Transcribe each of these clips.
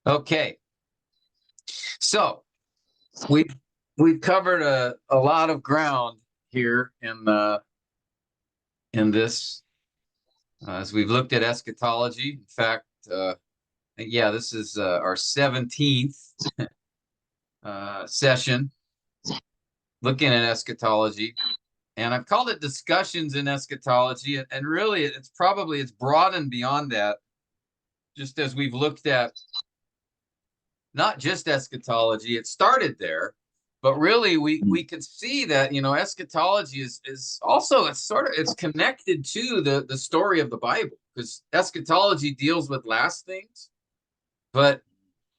Okay, so we've we've covered a lot of ground here in this as we've looked at eschatology. In fact, yeah, this is our 17th session looking at eschatology, and I've called it discussions in eschatology, and really it's broadened beyond that. Just as we've looked at not just eschatology, it started there, but really we could see that eschatology is also it's connected to the story of the Bible, because eschatology deals with last things, but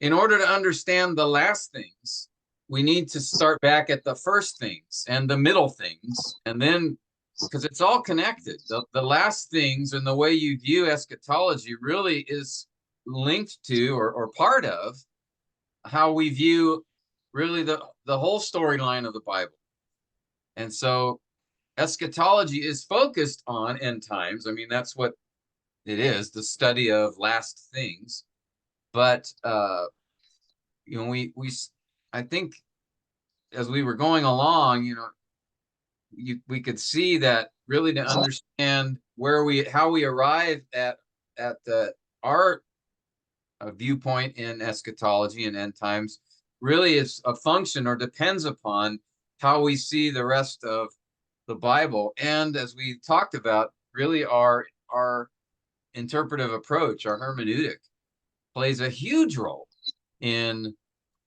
in order to understand the last things, we need to start back at the first things and the middle things, and then because it's all connected. The last things and the way you view eschatology really is linked to or part of how we view really the whole storyline of the Bible. And so eschatology is focused on end times. I mean, that's what it is, the study of last things. But we I think as we were going along, we could see that really to understand how we arrive at our viewpoint in eschatology and end times really is a function or depends upon how we see the rest of the Bible. And as we talked about, really our interpretive approach, our hermeneutic, plays a huge role in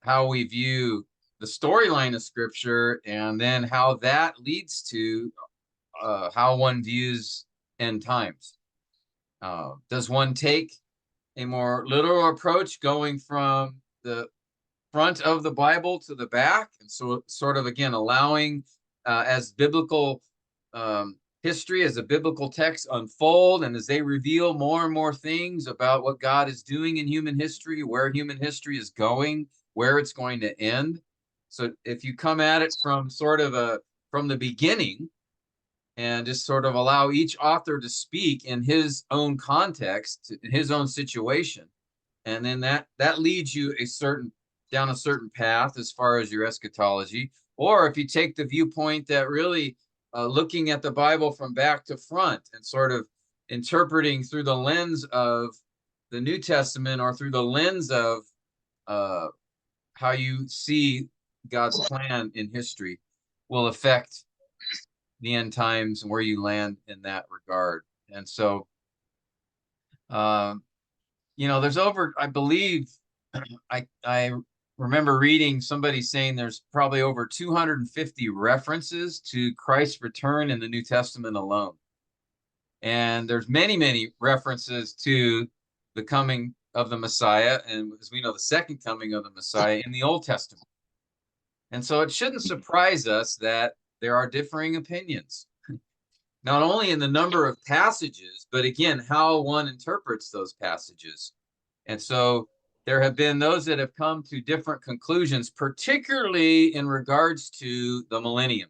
how we view the storyline of Scripture, and then how that leads to how one views end times. Does one take a more literal approach, going from the front of the Bible to the back, and so sort of again allowing as biblical history, as the biblical texts unfold, and as they reveal more and more things about what God is doing in human history, where human history is going, where it's going to end. So if you come at it from from the beginning, and just sort of allow each author to speak in his own context, in his own situation, and then that leads you down a certain path as far as your eschatology. Or if you take the viewpoint that really looking at the Bible from back to front and sort of interpreting through the lens of the New Testament, or through the lens of how you see God's plan in history, will affect the end times and where you land in that regard. And so, um, there's I believe, I remember reading somebody saying there's probably over 250 references to Christ's return in the New Testament alone. And there's many, many references to the coming of the Messiah, and as we know, the second coming of the Messiah in the Old Testament. And so it shouldn't surprise us that there are differing opinions, not only in the number of passages, but again, how one interprets those passages. And so there have been those that have come to different conclusions, particularly in regards to the millennium.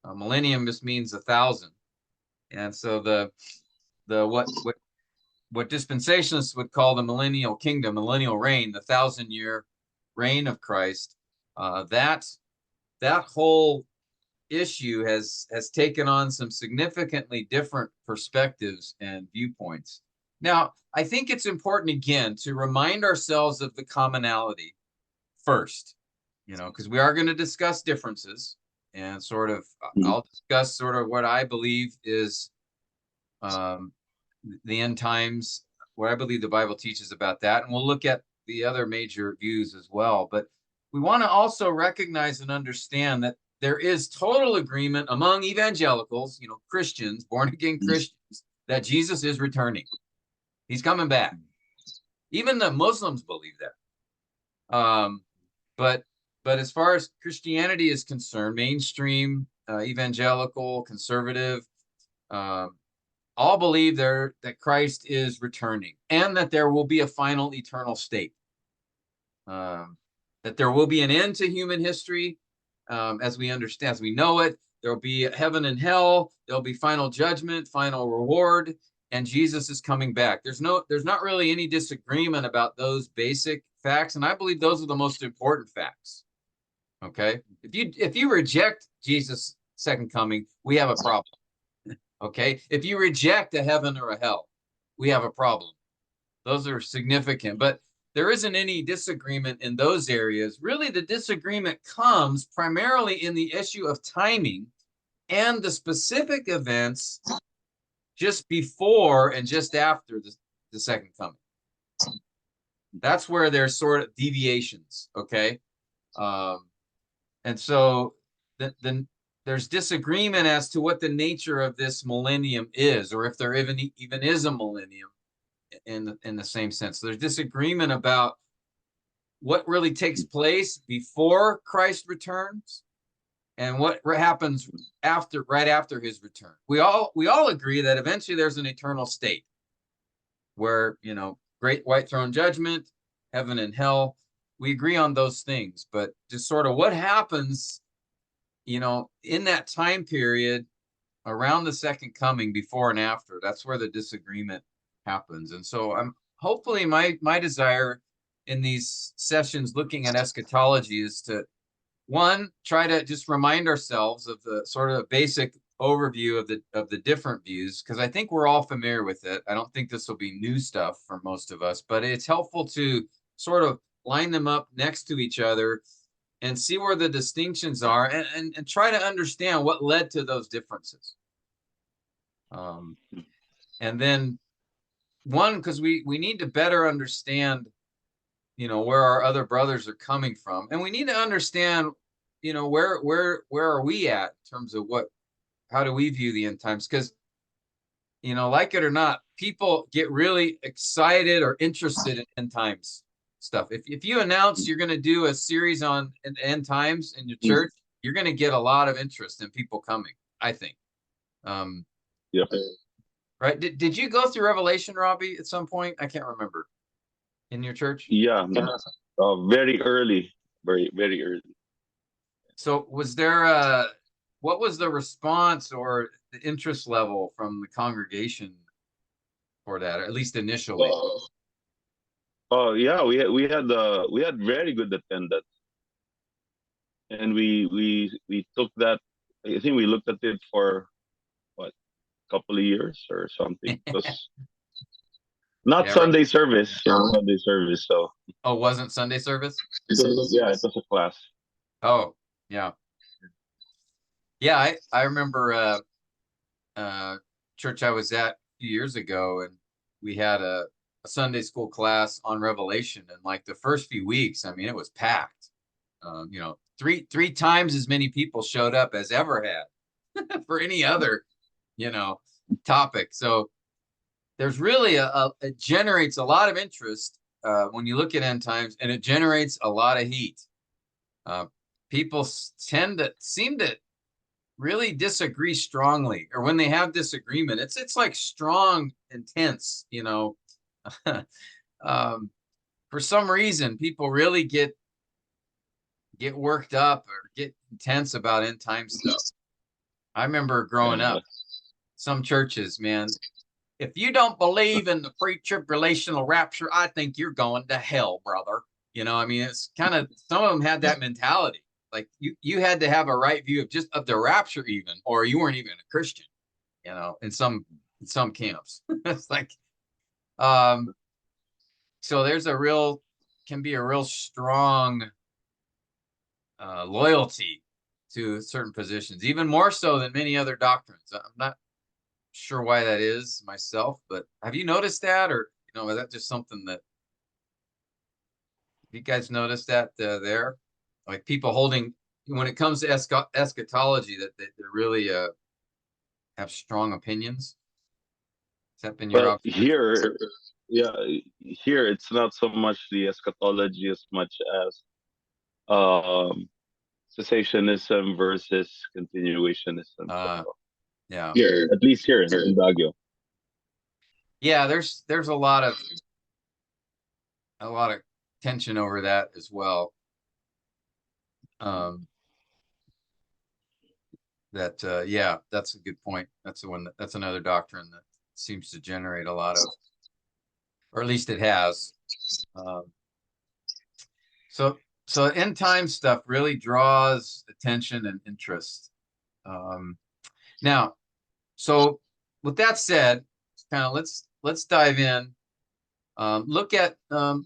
Millennium just means 1,000. And so the what dispensationalists would call the millennial kingdom, millennial reign, the 1,000-year reign of Christ, that whole issue has taken on some significantly different perspectives and viewpoints. Now, I think it's important again to remind ourselves of the commonality first, because we are going to discuss differences, and I'll discuss sort of what I believe is the end times, what I believe the Bible teaches about that, and we'll look at the other major views as well. But we want to also recognize and understand that there is total agreement among evangelicals, Christians, born again Christians, that Jesus is returning. He's coming back. Even the Muslims believe that. But as far as Christianity is concerned, mainstream, evangelical, conservative, all believe that Christ is returning, and that there will be a final eternal state. That there will be an end to human history, as we understand, as we know it. There will be heaven and hell. There'll be final judgment, final reward, and Jesus is coming back. There's not really any disagreement about those basic facts, and I believe those are the most important facts. Okay, if you reject Jesus' second coming, we have a problem. Okay, if you reject a heaven or a hell, we have a problem. Those are significant, but there isn't any disagreement in those areas. Really, the disagreement comes primarily in the issue of timing and the specific events just before and just after the second coming. That's where there's sort of deviations, okay? And so then there's disagreement as to what the nature of this millennium is, or if there even is a millennium in the same sense. There's disagreement about what really takes place before Christ returns and what happens right after his return. We all agree that eventually there's an eternal state where, great white throne judgment, heaven and hell. We agree on those things, but just sort of what happens, in that time period around the second coming, before and after, that's where the disagreement happens. And so I'm hopefully my desire in these sessions looking at eschatology is to, one, try to just remind ourselves of the sort of basic overview of the different views, because I think we're all familiar with it. I don't think this will be new stuff for most of us, but it's helpful to sort of line them up next to each other and see where the distinctions are, and try to understand what led to those differences. And then one, because we need to better understand, where our other brothers are coming from, and we need to understand, where are we at in terms of how do we view the end times? Because, like it or not, people get really excited or interested in end times stuff. If you announce you're going to do a series on end times in your church, you're going to get a lot of interest in people coming, I think. Yeah. Right? Did you go through Revelation, Robbie, at some point? I can't remember. In your church? Yeah. Very early, very, very early. So was there what was the response or the interest level from the congregation for that, or at least initially? Yeah, we had very good attendance, and we took that. I think we looked at it for what, couple of years or something. It was not Yeah, right. Sunday service. Sunday service. So Oh, wasn't Sunday service? yeah, it was a class. Oh, yeah. Yeah, I remember church I was at a few years ago, and we had a Sunday school class on Revelation, and like the first few weeks, I mean, it was packed. Three times as many people showed up as ever had for any other, topic. So there's really it generates a lot of interest when you look at end times, and it generates a lot of heat. People seem to really disagree strongly, or when they have disagreement, it's like strong, intense. For some reason, people really get worked up or get intense about end time stuff. I remember growing up, some churches, man, if you don't believe in the pre-tribulational rapture, I think you're going to hell, brother. I mean, it's kind of, some of them had that mentality. Like you had to have a right view of the rapture even, or you weren't even a Christian, in some camps. It's like, so there's can be a real strong loyalty to certain positions, even more so than many other doctrines. I'm not sure why that is myself, but have you noticed that, or is that just something that you guys noticed that there, like people holding, when it comes to eschatology, that they really have strong opinions? Has that been your But observation? here it's not so much the eschatology as much as um cessationism versus continuationism. Uh, So yeah, here, at least here in Baguio. yeah. There's a lot of tension over that as well. Um, yeah, that's a good point. That's another doctrine that seems to generate a lot of, or at least it has. Um, so so end time stuff really draws attention and interest. Um, now, so with that said, kind of let's dive in. Look at I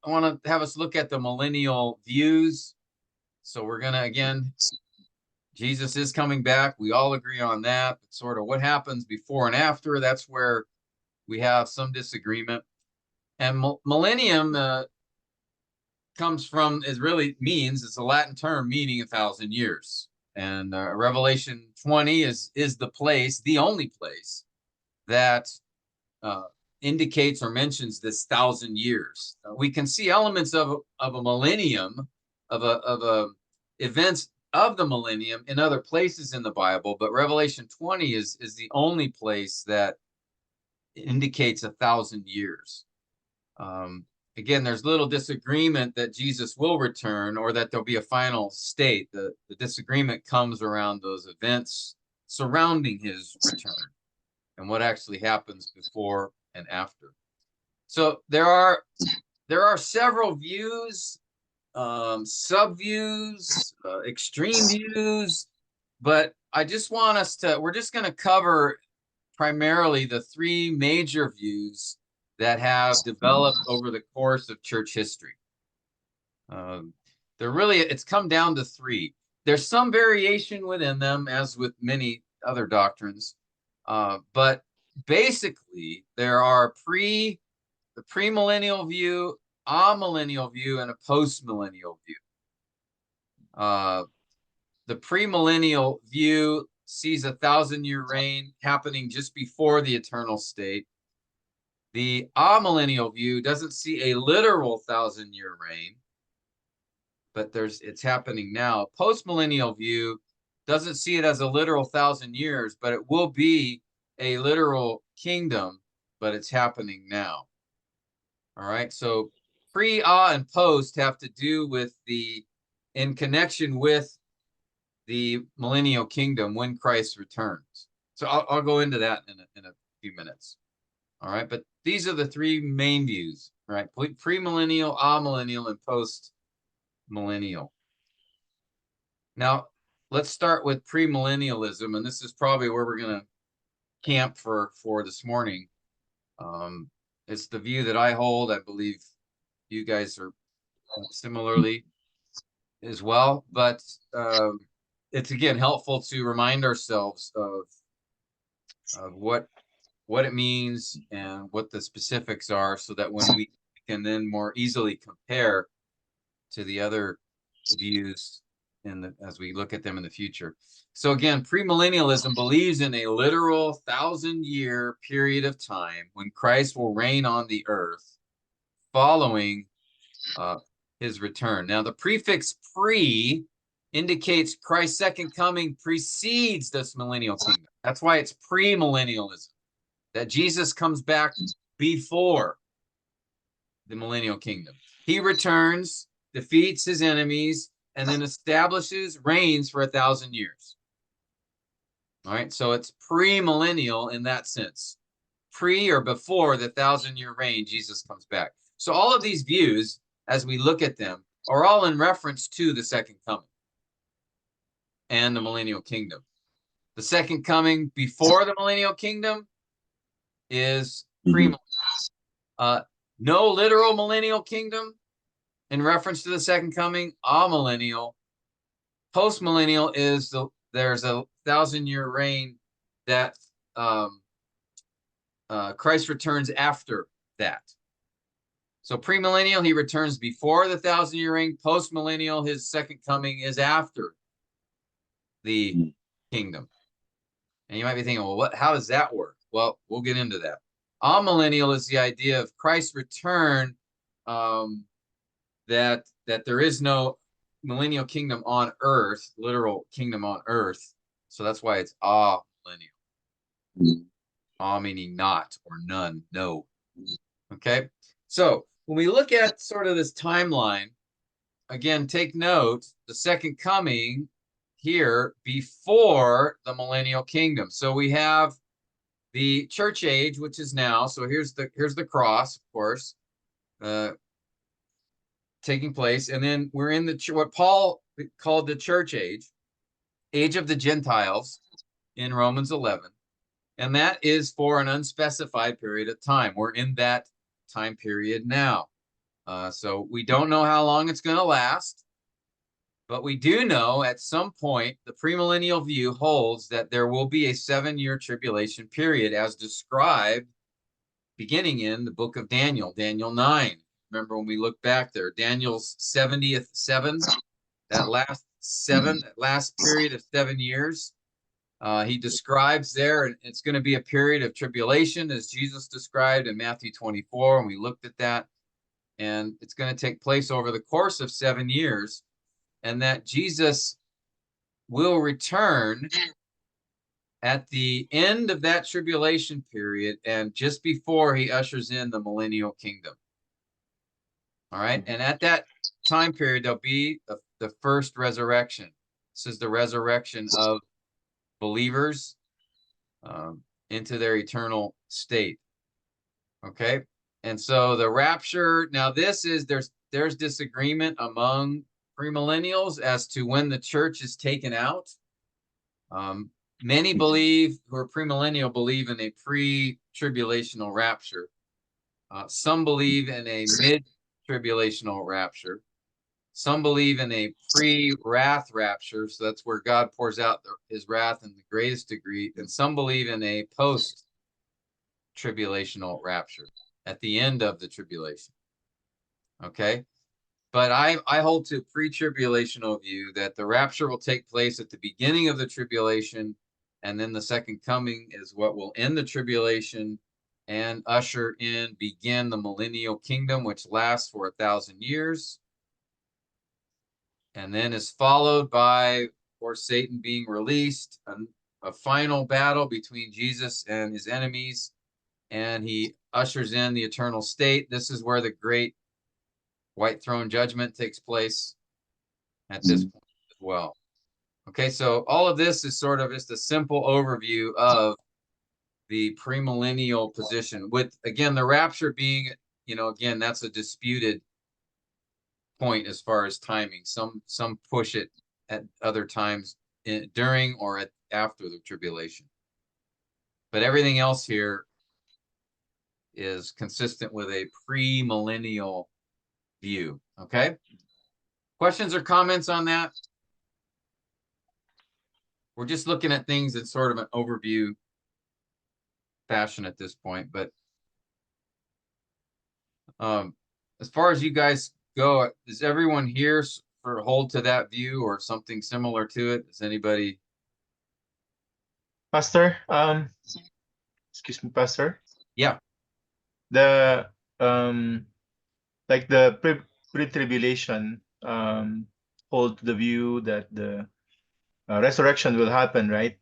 want to have us look at the millennial views. So we're gonna again, Jesus is coming back. We all agree on that. But sort of what happens before and after, that's where we have some disagreement. And millennium comes from, it really means, it's a Latin term meaning 1,000 years. And Revelation 20 is the place, the only place that uh, indicates or mentions this 1,000 years. We can see elements of a millennium, of events of the millennium in other places in the Bible, but Revelation 20 is the only place that indicates 1,000 years. Um, Again, there's little disagreement that Jesus will return or that there'll be a final state. The disagreement comes around those events surrounding his return and what actually happens before and after. So there are several views, sub-views, extreme views, but I just want us to, we're just going to cover primarily the three major views that have developed over the course of church history. They're really, it's come down to three. There's some variation within them, as with many other doctrines, but basically there are the premillennial view, amillennial view, and a postmillennial view. The premillennial view sees 1,000-year reign happening just before the eternal state. The amillennial view doesn't see a literal 1,000-year reign, but it's happening now. Postmillennial view doesn't see it as a literal 1,000 years, but it will be a literal kingdom, but it's happening now. All right, so pre, and post have to do with in connection with the millennial kingdom when Christ returns. So I'll go into that in a few minutes. All right, but these are the three main views, right? Premillennial, amillennial, and post-millennial. Now, let's start with premillennialism, and this is probably where we're going to camp for this morning. It's the view that I hold. I believe you guys are similarly as well, but it's again helpful to remind ourselves of what it means and what the specifics are, so that when we can then more easily compare to the other views as we look at them in the future. So again, premillennialism believes in a literal 1,000-year period of time when Christ will reign on the earth following his return. Now, the prefix pre indicates Christ's second coming precedes this millennial kingdom. That's why it's premillennialism, that Jesus comes back before the millennial kingdom. He returns, defeats his enemies, and then establishes reigns for 1,000 years. All right, so it's premillennial in that sense. Pre or before the 1,000-year reign, Jesus comes back. So all of these views, as we look at them, are all in reference to the second coming and the millennial kingdom. The second coming before the millennial kingdom is premillennial. No literal millennial kingdom in reference to the second coming, amillennial. Postmillennial is there's a 1,000-year reign that Christ returns after that. So premillennial, he returns before the 1,000-year reign. Postmillennial, his second coming is after the kingdom. And you might be thinking, well, how does that work? Well, we'll get into that. Amillennial is the idea of Christ's return, that there is no millennial kingdom on earth, literal kingdom on earth. So that's why it's amillennial. Meaning not or none, no. Okay, so when we look at sort of this timeline, again, take note, the second coming here before the millennial kingdom. So we have the church age, which is now. So here's the cross, of course, taking place, and then we're in the what Paul called the church age of the Gentiles in Romans 11, and that is for an unspecified period of time. We're in that time period now. So we don't know how long it's going to last, but we do know at some point the premillennial view holds that there will be a 7-year tribulation period as described beginning in the book of Daniel, Daniel 9. Remember when we look back there, Daniel's 70th seven, that last period of 7 years. He describes there, and it's going to be a period of tribulation as Jesus described in Matthew 24, and we looked at that. And it's going to take place over the course of 7 years, and that Jesus will return at the end of that tribulation period and just before he ushers in the millennial kingdom. All right. And at that time period, there'll be the first resurrection. This is the resurrection of believers into their eternal state. Okay. And so the rapture, now this is, there's disagreement among premillennials as to when the church is taken out. Many believe, who are premillennial, believe in a pre-tribulational rapture. Some believe in a mid-tribulational rapture. Some believe in a pre-wrath rapture, so that's where God pours out his wrath in the greatest degree. And some believe in a post-tribulational rapture at the end of the tribulation. Okay? But I hold to pre-tribulational view that the rapture will take place at the beginning of the tribulation, and then the second coming is what will end the tribulation and begin the millennial kingdom, which lasts for 1,000 years, and then is followed by, of course, Satan being released, a final battle between Jesus and his enemies, and he ushers in the eternal state. This is where the great white throne judgment takes place at this point as well. Okay, so all of this is sort of just a simple overview of the premillennial position, with, again, the rapture being, again, that's a disputed point as far as timing. Some push it at other times during or after the tribulation. But everything else here is consistent with a premillennial view. Okay? Questions or comments on that? We're just looking at things in sort of an overview fashion at this point, but as far as you guys go, does everyone here hold to that view or something similar to it? Does anybody? Pastor, excuse me, Pastor. Yeah. The like the pre-tribulation hold the view that the resurrection will happen, right?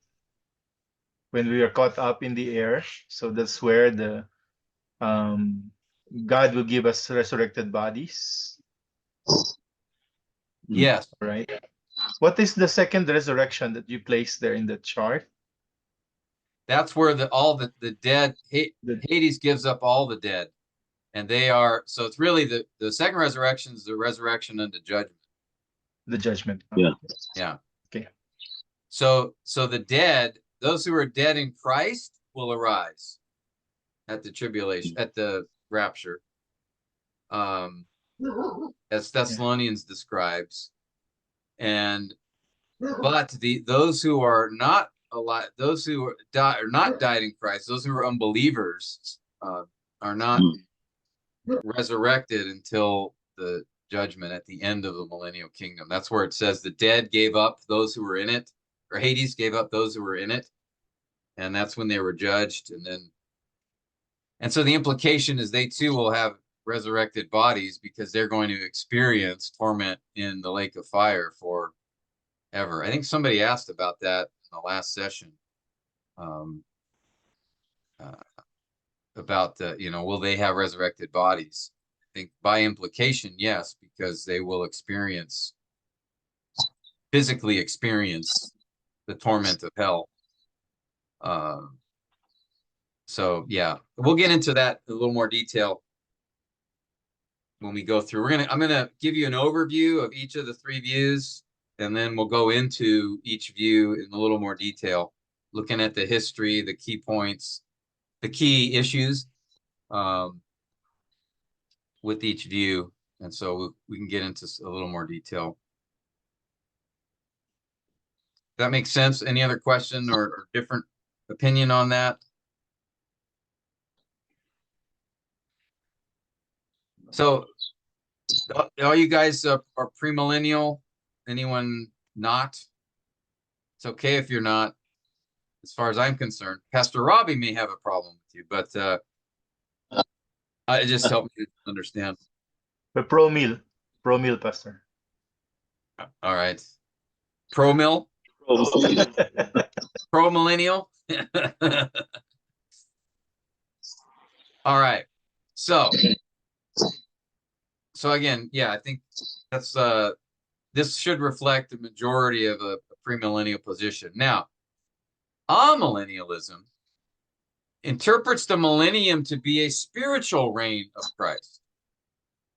When we are caught up in the air. So that's where the God will give us resurrected bodies. Yes. Right. What is the second resurrection that you placed there in the chart? That's where all the dead, Hades gives up all the dead, and they are, so it's really the second resurrection is the resurrection unto judgment. The judgment. Yeah. Yeah. Okay. So the dead, those who are dead in Christ, will arise at the tribulation, at the rapture, as Thessalonians describes, but those who are not alive, those who are not died in Christ, those who are unbelievers, are not resurrected until the judgment at the end of the millennial kingdom. That's where it says the dead gave up those who were in it, or Hades gave up those who were in it, and that's when they were judged. And so the implication is they too will have resurrected bodies, because they're going to experience torment in the lake of fire forever. I think somebody asked about that in the last session, about will they have resurrected bodies? I think by implication, yes, because they will physically experience the torment of hell. So yeah, we'll get into that in a little more detail when we go through. I'm gonna give you an overview of each of the three views, and then we'll go into each view in a little more detail, looking at the history, the key points, the key issues with each view, and so we can get into a little more detail. That makes sense? Any other question or different opinion on that? So all you guys are premillennial. Anyone not? It's okay if you're not, as far as I'm concerned. Pastor Robbie may have a problem with you, but it just helped me understand. But pro meal, Pastor. All right. Pro mill? Pro millennial? All right. So again, yeah, I think that's this should reflect the majority of a premillennial position. Now, amillennialism interprets the millennium to be a spiritual reign of Christ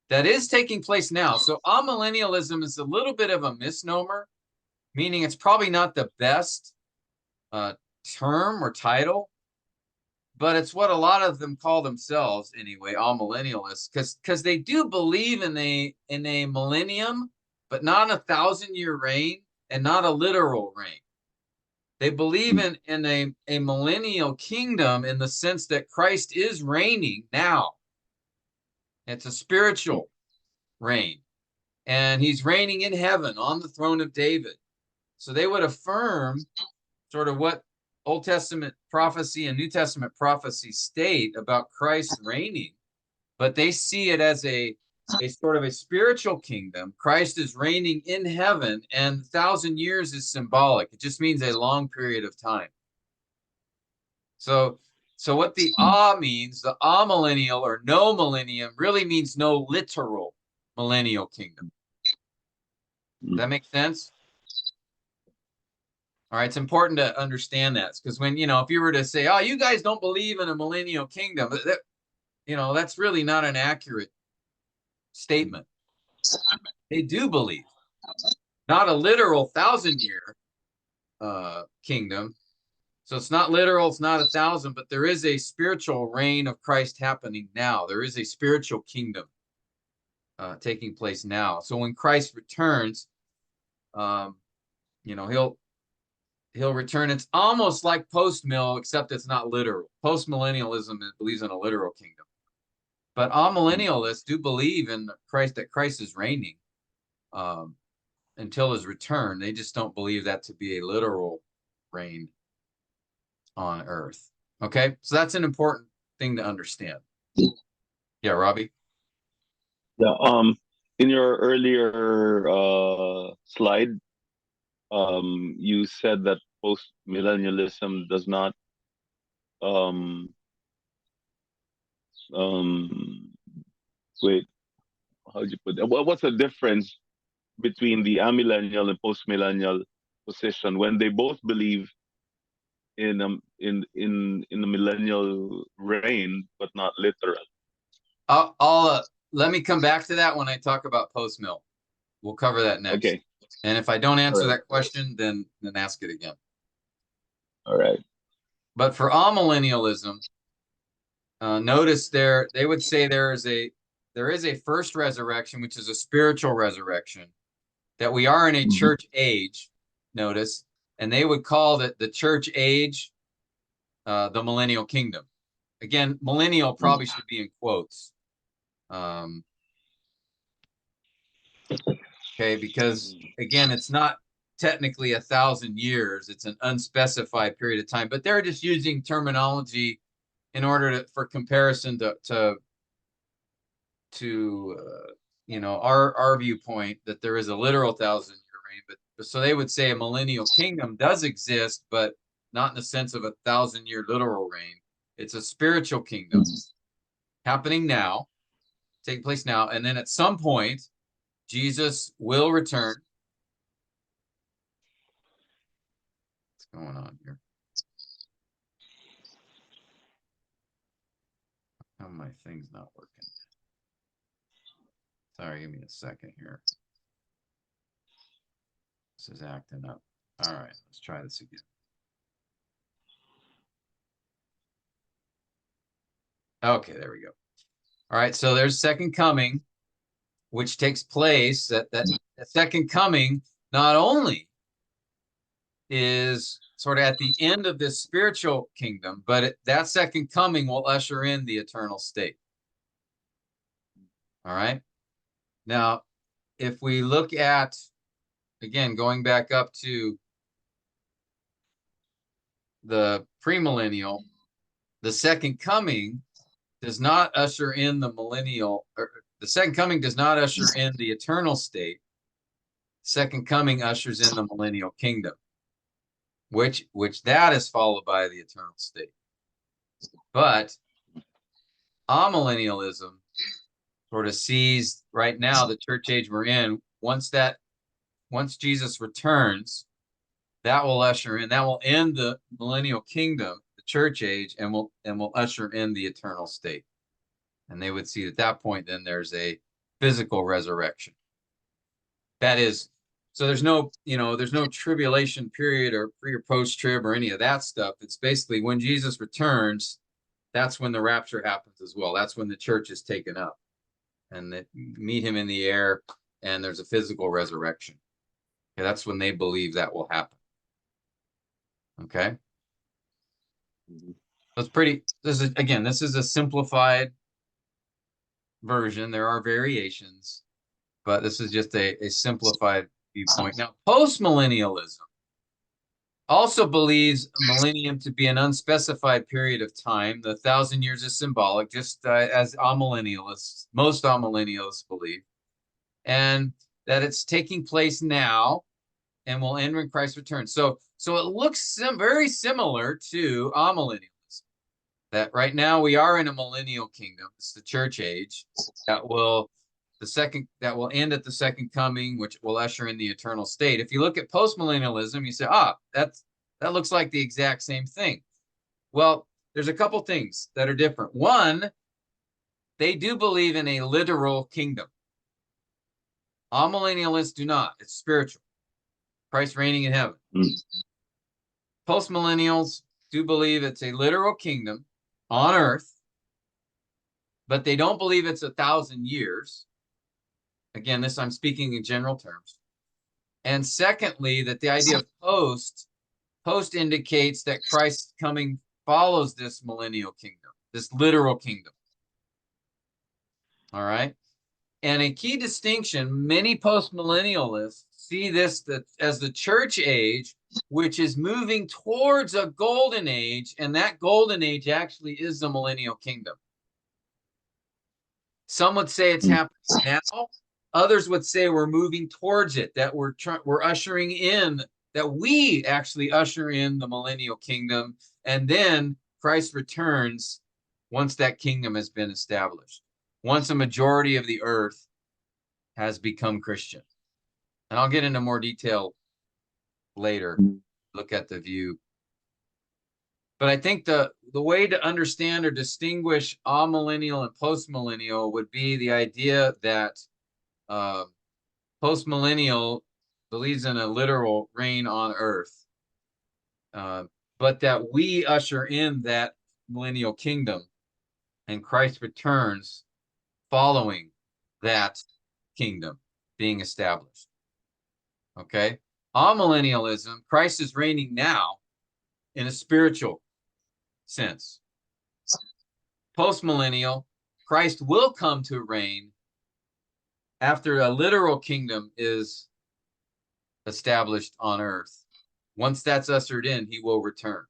that is taking place now. So amillennialism is a little bit of a misnomer, meaning it's probably not the best term or title, but it's what a lot of them call themselves anyway, amillennialists, because they do believe in a millennium, but not a 1,000-year reign and not a literal reign. They believe in a millennial kingdom in the sense that Christ is reigning now. It's a spiritual reign, and he's reigning in heaven on the throne of David. So they would affirm sort of what Old Testament prophecy and New Testament prophecy state about Christ reigning, but they see it as a sort of a spiritual kingdom. Christ is reigning in heaven, and 1,000 years is symbolic. It just means a long period of time. So what the means, the amillennial or no millennium, really means no literal millennial kingdom. Does that make sense? All right, it's important to understand that, because when, if you were to say, oh, you guys don't believe in a millennial kingdom, that's really not an accurate statement. They do believe, not a literal 1,000-year kingdom. So it's not literal, it's not 1,000, but there is a spiritual reign of Christ happening now. There is a spiritual kingdom taking place now. So when Christ returns, he'll return. It's almost like post-mill, except it's not literal. Post-millennialism believes in a literal kingdom. But all millennialists do believe in Christ, that Christ is reigning until his return. They just don't believe that to be a literal reign on earth. Okay, so that's an important thing to understand. Yeah, Robbie? Yeah, in your earlier slide, you said that post-millennialism does not wait, how do you put that? What's the difference between the amillennial and post-millennial position when they both believe in the millennial reign, but not literal? I'll let me come back to that when I talk about post-mill. We'll cover that next. Okay. And if I don't answer All right. that question, then ask it again. All right. But for amillennialism, notice they would say there is a first resurrection, which is a spiritual resurrection, that we are in a church age, notice, and they would call the church age the millennial kingdom. Again, millennial probably should be in quotes. Okay, because again, it's not technically 1,000 years, it's an unspecified period of time, but they're just using terminology in order for comparison to our viewpoint that there is a literal 1,000-year reign. But so they would say a millennial kingdom does exist, but not in the sense of a 1,000-year literal reign. It's a spiritual kingdom happening now, taking place now, and then at some point Jesus will return. What's going on here? my thing's not working. Sorry, give me a second here. This is acting up. All right, let's try this again. Okay, there we go. All right, so there's second coming, which takes place that second coming not only is sort of at the end of this spiritual kingdom, but that second coming will usher in the eternal state. All right. Now, if we look at, again, going back up to the premillennial, the second coming does not usher in the millennial, or the second coming does not usher in the eternal state. Second coming ushers in the millennial kingdom, which that is followed by the eternal state. But amillennialism sort of sees right now the church age we're in, once Jesus returns, that will usher in, that will end the millennial kingdom, the church age, and will usher in the eternal state. And they would see at that point, then there's a physical resurrection. That is, so there's no tribulation period or pre or post trib or any of that stuff. It's basically when Jesus returns, that's when the rapture happens as well. That's when the church is taken up and they meet him in the air and there's a physical resurrection. Okay, that's when they believe that will happen. Okay. That's pretty, this is a simplified version. There are variations, but this is just a simplified viewpoint. Now, postmillennialism also believes millennium to be an unspecified period of time. The 1,000 years is symbolic, just as most amillennialists believe, and that it's taking place now and will end when Christ returns. So it looks very similar to amillennialism. That right now we are in a millennial kingdom. It's the church age that will end at the second coming, which will usher in the eternal state. If you look at postmillennialism, you say, that looks like the exact same thing. Well, there's a couple things that are different. One, they do believe in a literal kingdom. Amillennialists do not. It's spiritual. Christ reigning in heaven. Postmillennials do believe it's a literal kingdom on earth, but they don't believe it's 1,000 years. Again, I'm speaking in general terms. And secondly, that the idea of post indicates that Christ's coming follows this millennial kingdom, this literal kingdom. All right. And a key distinction, many postmillennialists see this as the church age, which is moving towards a golden age, and that golden age actually is the millennial kingdom. Some would say it's happening now. Others would say we're moving towards it, that we're ushering in, that we actually usher in the millennial kingdom, and then Christ returns once that kingdom has been established, once a majority of the earth has become Christian. And I'll get into more detail later, look at the view. But I think the way to understand or distinguish amillennial and postmillennial would be the idea that postmillennial believes in a literal reign on earth, but that we usher in that millennial kingdom and Christ returns following that kingdom being established. Okay. Amillennialism, Christ is reigning now in a spiritual sense. Postmillennial, Christ will come to reign after a literal kingdom is established on earth. Once that's ushered in, he will return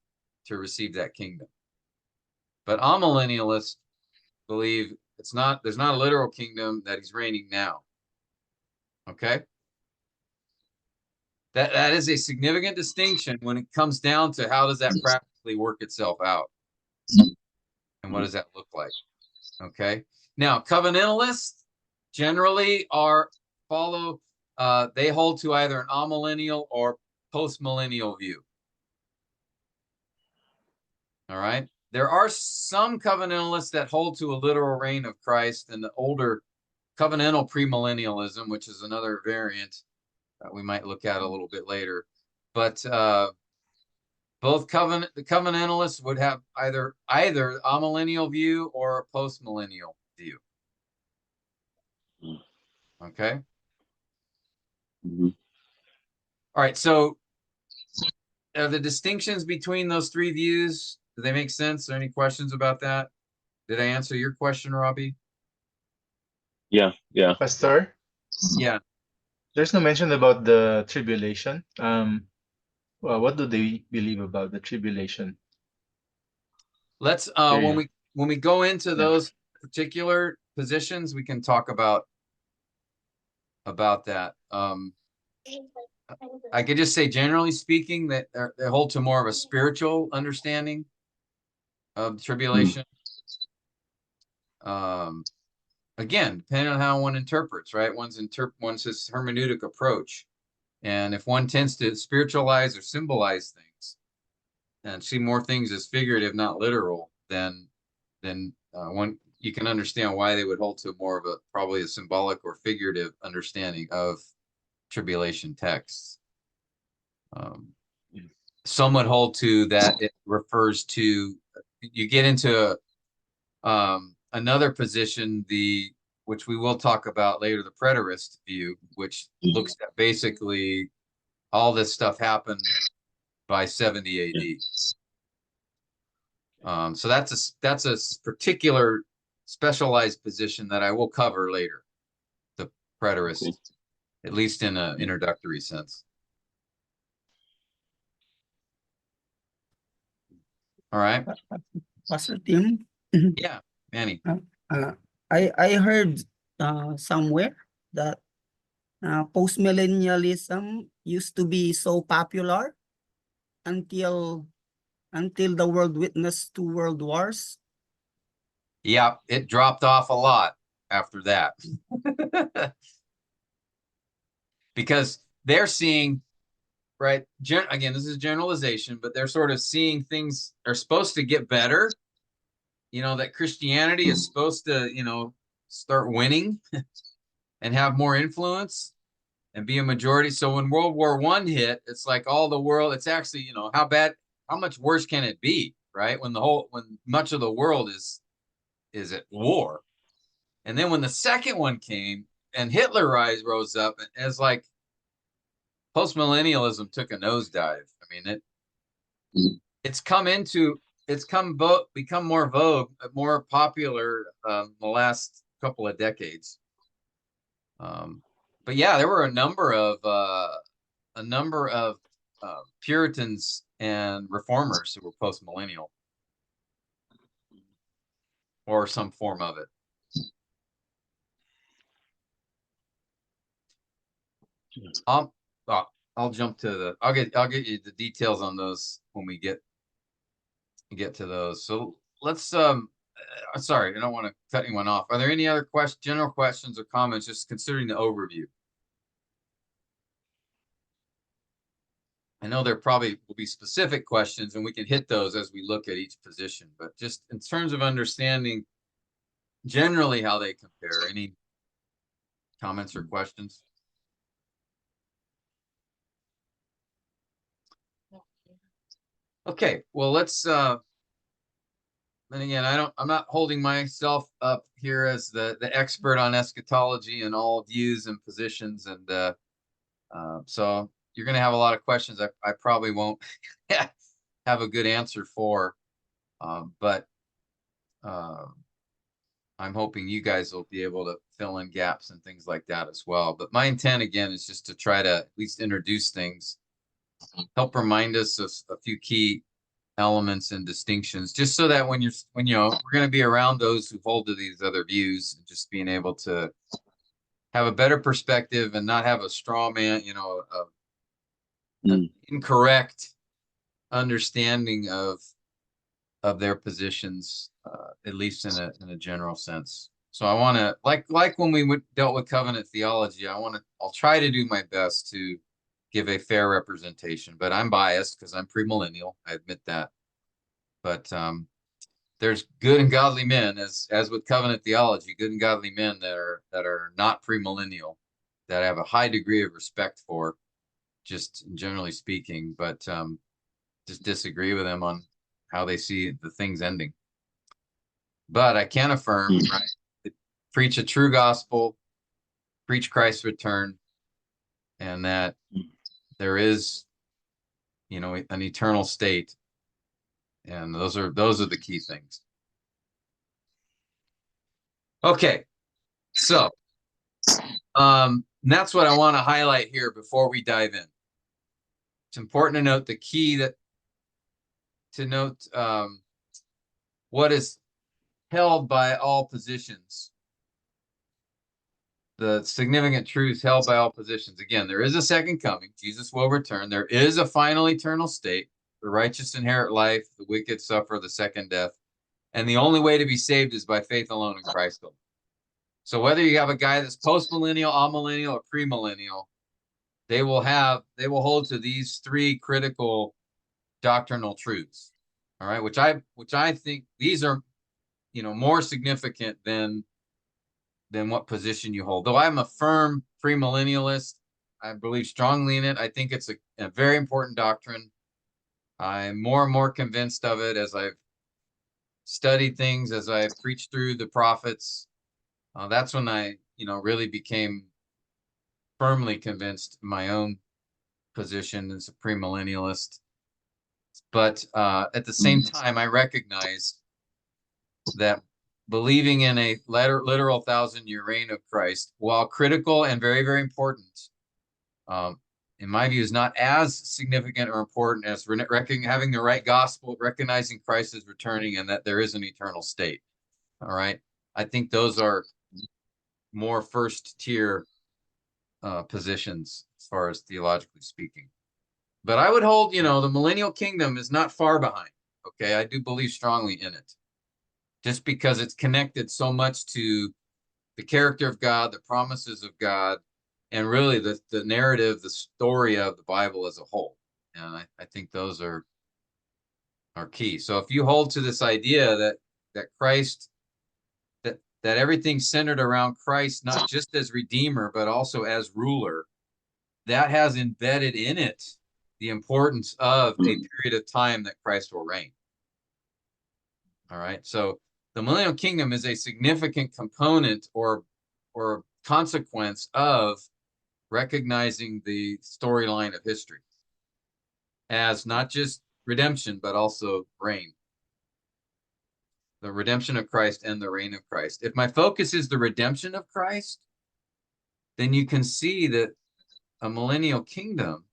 to receive that kingdom. But amillennialists believe there's not a literal kingdom, that he's reigning now. Okay? That is a significant distinction when it comes down to how does that practically work itself out? And what does that look like? Okay? Now, covenantalists generally they hold to either an amillennial or postmillennial view. All right? There are some covenantalists that hold to a literal reign of Christ, and the older covenantal premillennialism, which is another variant that we might look at a little bit later. But both the covenantalists would have either a millennial view or a post-millennial view. Okay. Mhm. All right. So are the distinctions between those three views, do they make sense? Are there any questions about that? Did I answer your question, Robbie? Yeah, yeah. Pastor, Yeah. there's no mention about the tribulation. Well, what do they believe about the tribulation? Let's Period. when we go into Yeah. those particular positions, we can talk about that. I could just say, generally speaking, that they hold to more of a spiritual understanding of tribulation. Again, depending on how one interprets, right? One's his hermeneutic approach, and if one tends to spiritualize or symbolize things and see more things as figurative, not literal, then one you can understand why they would hold to more of a probably a symbolic or figurative understanding of tribulation texts. Some would hold to that it refers to, you get into another position, which we will talk about later, the preterist view, which looks at basically all this stuff happened by 70 AD. So that's a particular specialized position that I will cover later, the preterist, Okay. at least in an introductory sense. All right. Pastor Tim, Yeah, Manny. uh, I heard somewhere that postmillennialism used to be so popular until the world witnessed two world wars. Yeah, it dropped off a lot after that. Because they're seeing, right, again, this is generalization, but they're sort of seeing things are supposed to get better, that Christianity is supposed to, start winning and have more influence and be a majority. So when World War I hit, it's like all the world, it's actually, how much worse can it be, right? When much of the world is at war. And then when the second one came and Hitler rose up, as like post-millennialism took a nosedive. I mean, become more vogue, more popular the last couple of decades. But yeah, there were a number of Puritans and reformers who were post-millennial, or some form of it. I'll jump to I'll get you the details on those when we get to those. So let's sorry, I don't want to cut anyone off. Are there any other general questions or comments, just considering the overview? I know there probably will be specific questions, and we can hit those as we look at each position, but just in terms of understanding generally how they compare, any comments or questions? Okay, well, let's and again, I'm not holding myself up here as the expert on eschatology and all views and positions, and so you're going to have a lot of questions I probably won't have a good answer for, but I'm hoping you guys will be able to fill in gaps and things like that as well. But my intent, again, is just to try to at least introduce things, help remind us of a few key elements and distinctions, just so that when we're going to be around those who hold to these other views, and just being able to have a better perspective and not have a straw man, an incorrect understanding of their positions, at least in a general sense. So I want to, like when we dealt with covenant theology, I'll try to do my best to give a fair representation, but I'm biased because I'm premillennial. I admit that. But there's good and godly men, as with covenant theology, good and godly men that are not premillennial, that I have a high degree of respect for, just generally speaking, but just disagree with them on how they see the things ending. But I can affirm, right, preach a true gospel, preach Christ's return, and that there is, you know, an eternal state, and those are the key things. Okay, so that's what I want to highlight here before we dive in. It's important to note the key to note what is held by all positions. The significant truths held by all positions. Again, there is a second coming. Jesus will return. There is a final eternal state. The righteous inherit life. The wicked suffer the second death. And the only way to be saved is by faith alone in Christ alone. So whether you have a guy that's post-millennial, amillennial, or premillennial, they will hold to these three critical doctrinal truths. All right, which I think these are, you know, more significant than what position you hold. Though I'm a firm premillennialist, I believe strongly in it. I think it's a very important doctrine. I'm more and more convinced of it as I've studied things, as I've preached through the prophets. That's when I, you know, really became firmly convinced in my own position as a premillennialist. But at the same time, I recognize that believing in a literal 1,000-year reign of Christ, while critical and very, very important, in my view, is not as significant or important as having the right gospel, recognizing Christ is returning, and that there is an eternal state. All right, I think those are more first-tier positions as far as theologically speaking. But I would hold, you know, the millennial kingdom is not far behind. Okay, I do believe strongly in it, just because it's connected so much to the character of God, the promises of God, and really the narrative, the story of the Bible as a whole. And I think those are key. So if you hold to this idea that Christ, that everything's centered around Christ, not just as Redeemer, but also as ruler, that has embedded in it the importance of a period of time that Christ will reign. All right. So the millennial kingdom is a significant component or consequence of recognizing the storyline of history as not just redemption, but also reign. The redemption of Christ and the reign of Christ. If my focus is the redemption of Christ, then you can see that a millennial kingdom,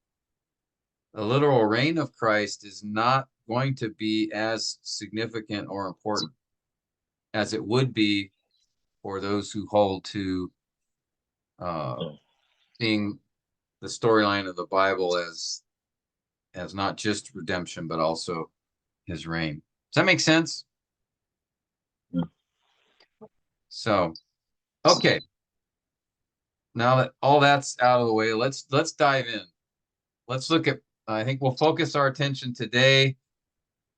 a literal reign of Christ, is not going to be as significant or important as it would be for those who hold to seeing the storyline of the Bible as not just redemption, but also his reign. Does that make sense? Yeah. So, okay. Now that all that's out of the way, let's dive in. Let's look at, I think we'll focus our attention today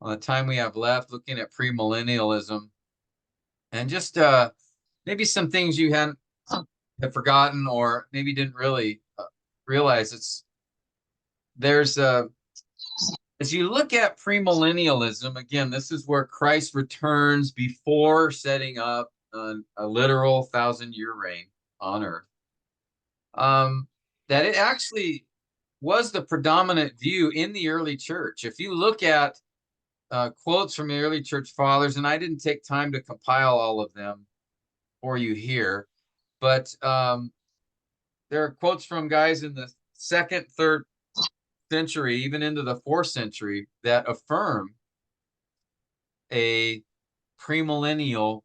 on the time we have left, looking at premillennialism, and just maybe some things you have forgotten or maybe didn't really realize. There's as you look at premillennialism, again, this is where Christ returns before setting up a literal 1,000-year reign on earth. That it actually was the predominant view in the early church. If you look at quotes from the early church fathers, and I didn't take time to compile all of them for you here, but there are quotes from guys in the 2nd, 3rd century, even into the 4th century, that affirm a premillennial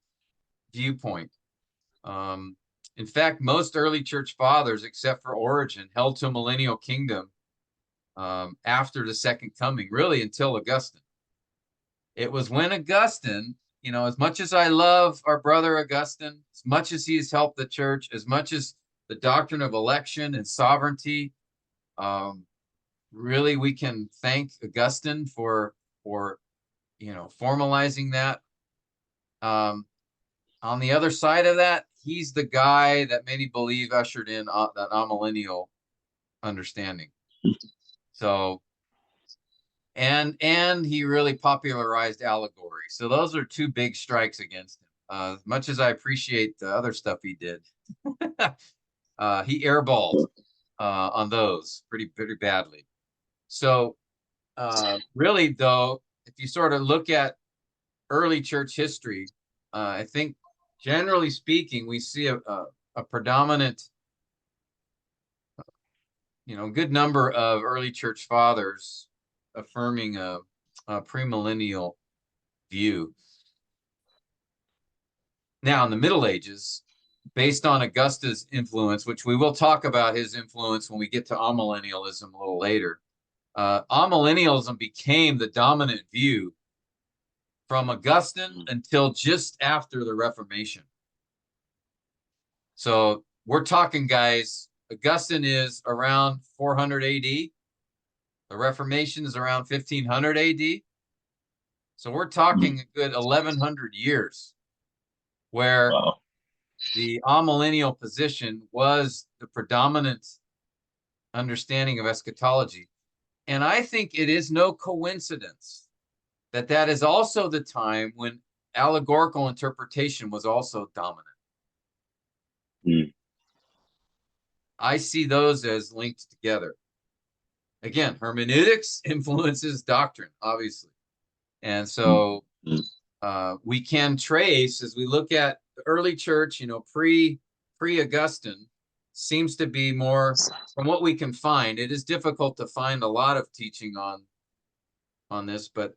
viewpoint. In fact, most early church fathers, except for Origen, held to a millennial kingdom after the second coming, really until Augustine. It was when Augustine, you know, as much as I love our brother Augustine, as much as he's helped the church, as much as the doctrine of election and sovereignty, really we can thank Augustine for you know, formalizing that On the other side of that, he's the guy that many believe ushered in that amillennial understanding. So, and he really popularized allegory. So those are two big strikes against him. As much as I appreciate the other stuff he did, he airballed on those pretty badly. So really, though, if you sort of look at early church history, I think generally speaking, we see a predominant, good number of early church fathers affirming a premillennial view. Now, in the Middle Ages, based on Augustine's influence, which we will talk about his influence when we get to amillennialism a little later, amillennialism became the dominant view from Augustine until just after the Reformation. So we're talking, guys, Augustine is around 400 AD. The Reformation is around 1500 AD. So we're talking a good 1100 years where the amillennial position was the predominant understanding of eschatology. And I think it is no coincidence that that is also the time when allegorical interpretation was also dominant. I see those as linked together. Again, hermeneutics influences doctrine, obviously. And so we can trace, as we look at the early church, pre-Augustine, seems to be more, from what we can find. It is difficult to find a lot of teaching on this, but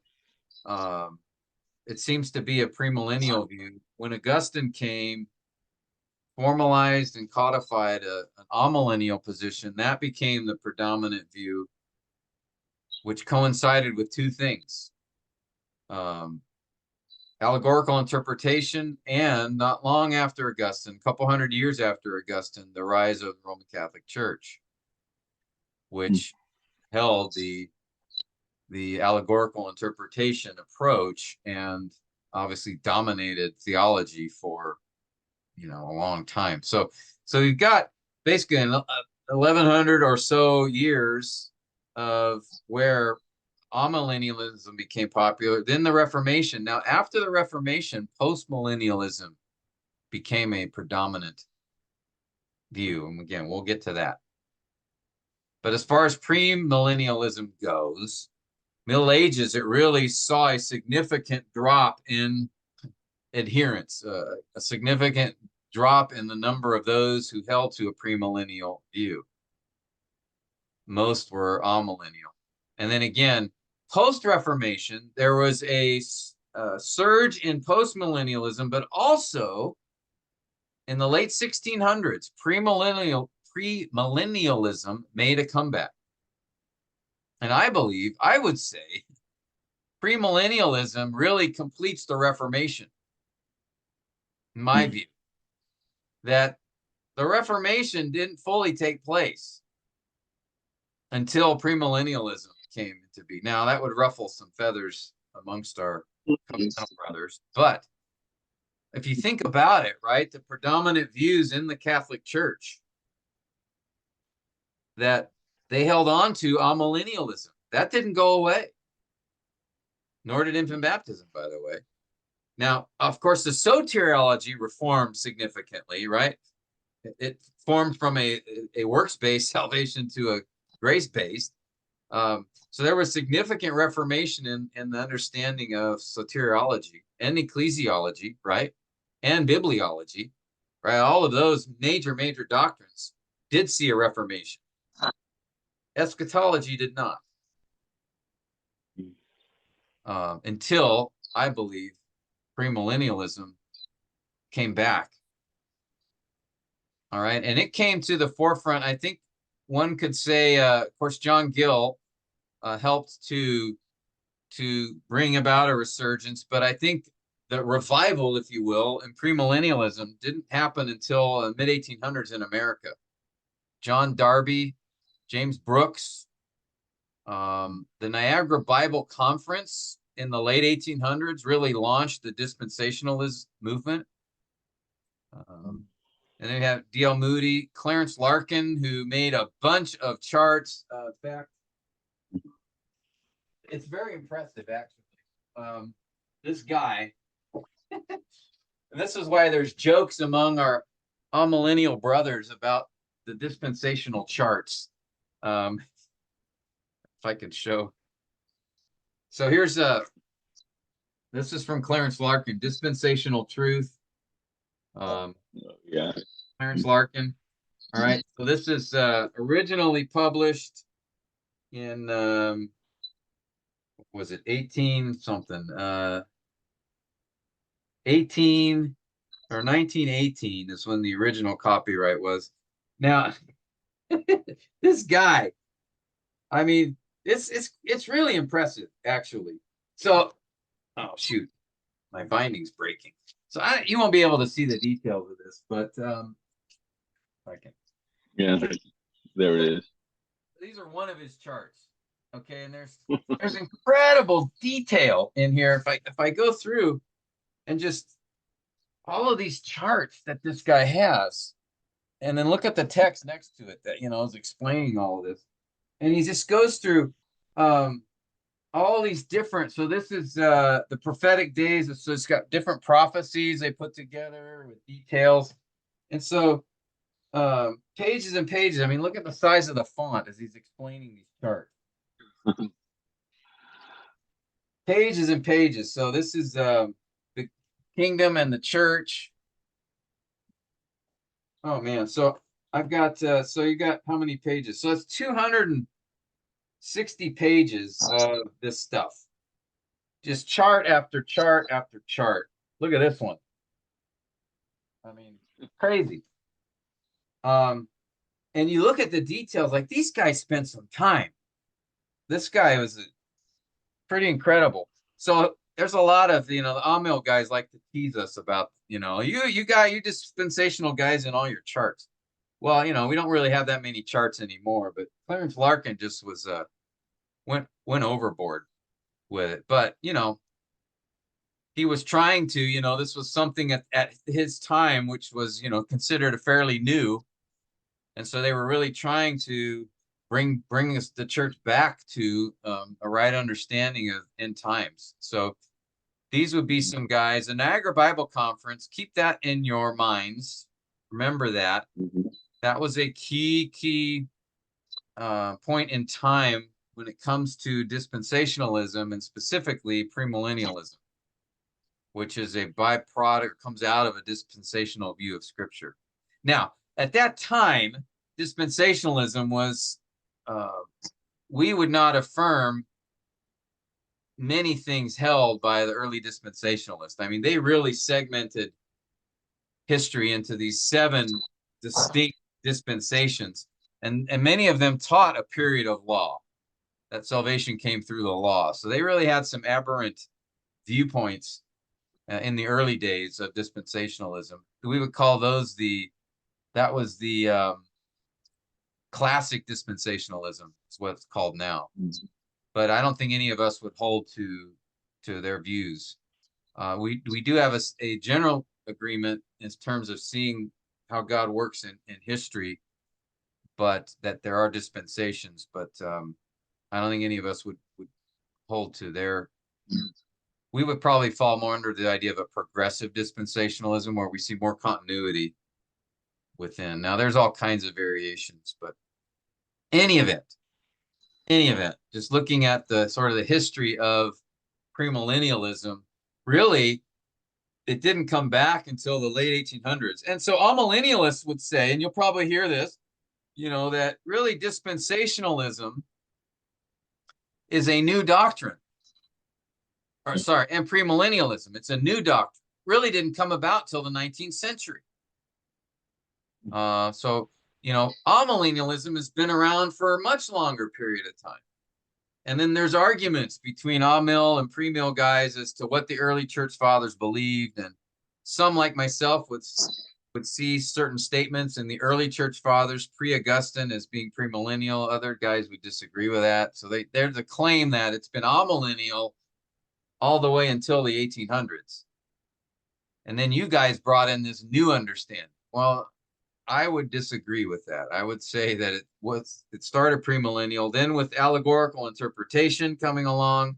it seems to be a premillennial view. When Augustine came, formalized and codified an amillennial position, that became the predominant view, which coincided with two things. Allegorical interpretation, and not long after Augustine, a couple hundred years after Augustine, the rise of the Roman Catholic Church, which held the allegorical interpretation approach and obviously dominated theology for a long time. So you've got basically 1100 or so years of where amillennialism became popular, then the Reformation. Now, after the Reformation, postmillennialism became a predominant view. And again, we'll get to that. But as far as premillennialism goes, Middle Ages, it really saw a significant drop in adherence, a significant drop in the number of those who held to a premillennial view. Most were amillennial. And then again, post-Reformation, there was a surge in postmillennialism, but also in the late 1600s, premillennialism made a comeback. And I would say, premillennialism really completes the Reformation, in my view, that the Reformation didn't fully take place until premillennialism came into being. Now, that would ruffle some feathers amongst our brothers, but if you think about it, right, the predominant views in the Catholic Church that they held on to amillennialism, that didn't go away, nor did infant baptism, by the way. Now, of course, the soteriology reformed significantly, right? It formed from a works-based salvation to a grace-based. So there was significant reformation in the understanding of soteriology and ecclesiology, right? And bibliology, right? All of those major doctrines did see a reformation. Eschatology did not. Until, I believe, premillennialism came back. All right. And it came to the forefront. I think one could say, of course, John Gill helped to bring about a resurgence. But I think the revival, if you will, in premillennialism didn't happen until the mid-1800s in America. John Darby, James Brooks, the Niagara Bible Conference in the late 1800s really launched the dispensationalist movement. And then we have D.L. Moody, Clarence Larkin, who made a bunch of charts. In fact, it's very impressive, actually. This guy, and this is why there's jokes among our millennial brothers about the dispensational charts. If I could show. So here's this is from Clarence Larkin, Dispensational Truth. Yeah. Clarence Larkin. All right. So this is originally published in was it 18 something? 18 or 1918 is when the original copyright was. Now, this guy, I mean, it's really impressive, actually. So, oh shoot, my binding's breaking. So you won't be able to see the details of this, but I can. Yeah, there it is. These are one of his charts. Okay, and there's incredible detail in here. If I go through and just all of these charts that this guy has, and then look at the text next to it that is explaining all of this, and he just goes through all these different. So this is the prophetic days. So it's got different prophecies they put together with details, and so pages and pages. I mean, look at the size of the font as he's explaining these charts. Pages and pages. So this is the kingdom and the church. Oh man. So I've got so you got how many pages? So it's 260 pages of this stuff. Just chart after chart after chart. Look at this one. I mean, it's crazy. And you look at the details, like these guys spent some time. This guy was pretty incredible. So there's a lot of, the Amil guys like to tease us about, you dispensational guys in all your charts. Well, we don't really have that many charts anymore, but Clarence Larkin just was went overboard with it. But, he was trying to, this was something at his time, which was, considered fairly new. And so they were really trying to bring the church back to a right understanding of end times. So these would be some guys. The Niagara Bible Conference, keep that in your minds. Remember that. That was a key point in time when it comes to dispensationalism and specifically premillennialism, which is a byproduct, comes out of a dispensational view of Scripture. Now, at that time, dispensationalism was, we would not affirm many things held by the early dispensationalists. I mean, they really segmented history into these 7 distinct dispensations, and many of them taught a period of law, that salvation came through the law. So they really had some aberrant viewpoints in the early days of dispensationalism. We would call those that was the classic dispensationalism is what it's called now. But I don't think any of us would hold to their views. We do have a general agreement in terms of seeing how God works in history, but that there are dispensations. But I don't think any of us would hold to their. We would probably fall more under the idea of a progressive dispensationalism, where we see more continuity within. Now, there's all kinds of variations, but any event, just looking at the sort of the history of premillennialism, really, it didn't come back until the late 1800s. And so all millennialists would say, and you'll probably hear this, that really dispensationalism is a new doctrine. Or sorry, and premillennialism, it's a new doctrine. Really didn't come about till the 19th century. So amillennialism has been around for a much longer period of time. And then there's arguments between amil and premill guys as to what the early church fathers believed. And some, like myself, would see certain statements in the early church fathers, pre-Augustine, as being premillennial. Other guys would disagree with that. So there's a claim that it's been amillennial all the way until the 1800s. And then you guys brought in this new understanding. Well, I would disagree with that. I would say that it started premillennial, then with allegorical interpretation coming along,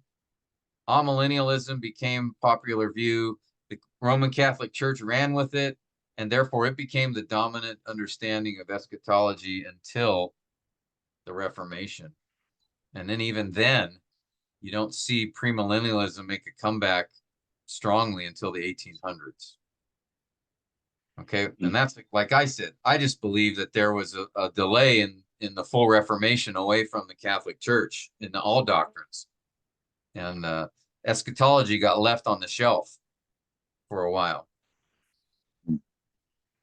amillennialism became popular view. The Roman Catholic Church ran with it, and therefore it became the dominant understanding of eschatology until the Reformation. And then even then, you don't see premillennialism make a comeback strongly until the 1800s. Okay, and that's like I said, I just believe that there was a delay in the full Reformation away from the Catholic Church in all doctrines, and eschatology got left on the shelf for a while.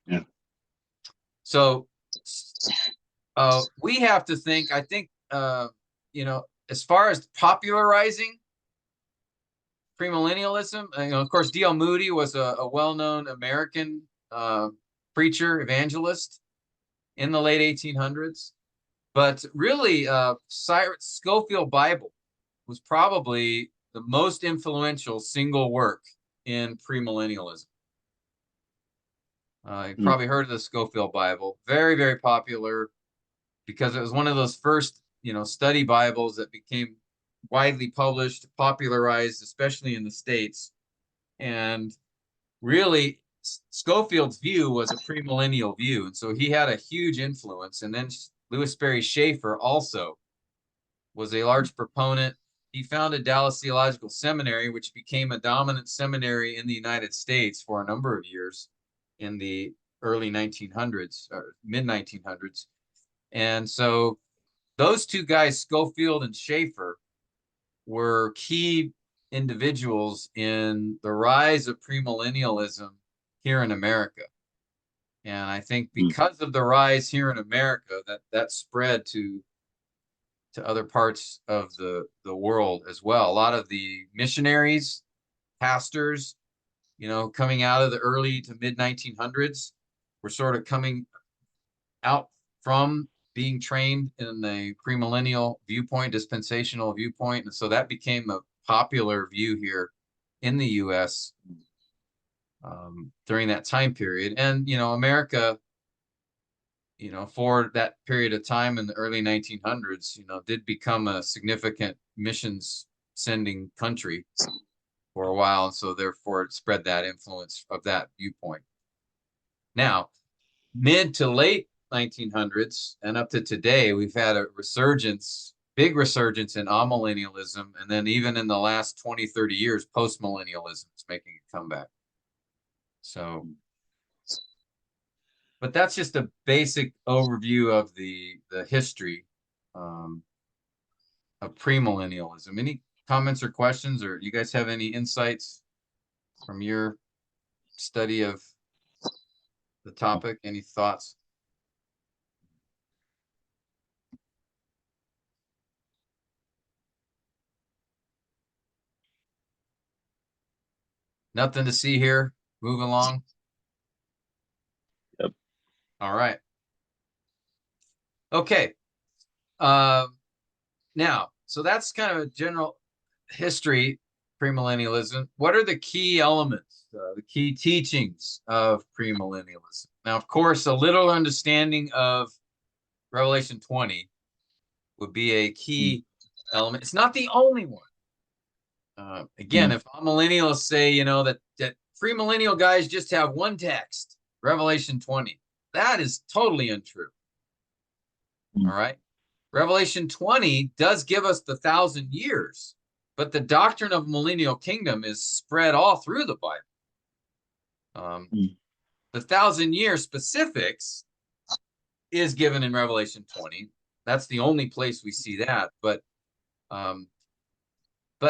Yeah. So we have to think. I think as far as popularizing premillennialism, of course, D.L. Moody was a well-known American preacher, evangelist in the late 1800s. But really, Scofield Bible was probably the most influential single work in premillennialism. You probably heard of the Scofield Bible. Very, very popular because it was one of those first, study Bibles that became widely published, popularized, especially in the States. And really, Scofield's view was a premillennial view. And so he had a huge influence. And then Louis Sperry Schaeffer also was a large proponent. He founded Dallas Theological Seminary, which became a dominant seminary in the United States for a number of years in the early 1900s or mid 1900s. And so those two guys, Scofield and Schaeffer, were key individuals in the rise of premillennialism here in America. And I think because of the rise here in America, that spread to other parts of the world as well. A lot of the missionaries, pastors, coming out of the early to mid 1900s were sort of coming out from being trained in the premillennial viewpoint, dispensational viewpoint. And so that became a popular view here in the U.S. During that time period. And, America, for that period of time in the early 1900s, did become a significant missions sending country for a while. And so therefore it spread that influence of that viewpoint. Now, mid to late 1900s and up to today, we've had a big resurgence in amillennialism. And then even in the last 20, 30 years, postmillennialism is making a comeback. So, but that's just a basic overview of the history of premillennialism. Any comments or questions, or you guys have any insights from your study of the topic? Any thoughts? Nothing to see here. Move along. Yep. All right. Okay. Now, so that's kind of a general history, premillennialism. What are the key elements, the key teachings of premillennialism? Now, of course, a little understanding of Revelation 20 would be a key element. It's not the only one. Again, if millennials say, that premillennial guys just have one text, Revelation 20, that is totally untrue. All right. Revelation 20 does give us the 1,000 years, but the doctrine of millennial kingdom is spread all through the Bible. The 1,000-year specifics is given in Revelation 20. That's the only place we see that. But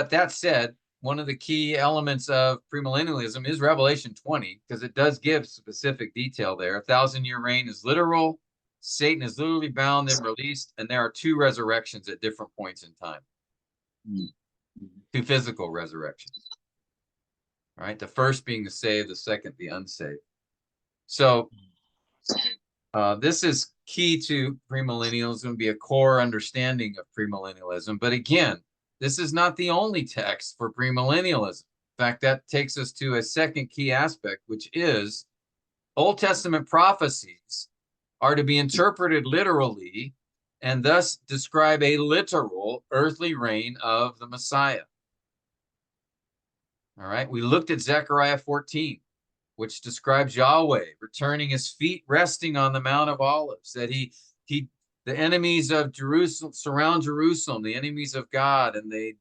that said, one of the key elements of premillennialism is Revelation 20, because it does give specific detail there. 1,000-year reign is literal. Satan is literally bound and released, and there are 2 resurrections at different points in time. 2 physical resurrections. All right, the first being the saved, the second the unsaved. So this is key to premillennialism, be a core understanding of premillennialism. But again, this is not the only text for premillennialism. In fact, that takes us to a second key aspect, which is Old Testament prophecies are to be interpreted literally and thus describe a literal earthly reign of the Messiah. All right, we looked at Zechariah 14, which describes Yahweh returning, his feet resting on the Mount of Olives, that the enemies of Jerusalem surround Jerusalem, the enemies of God, and they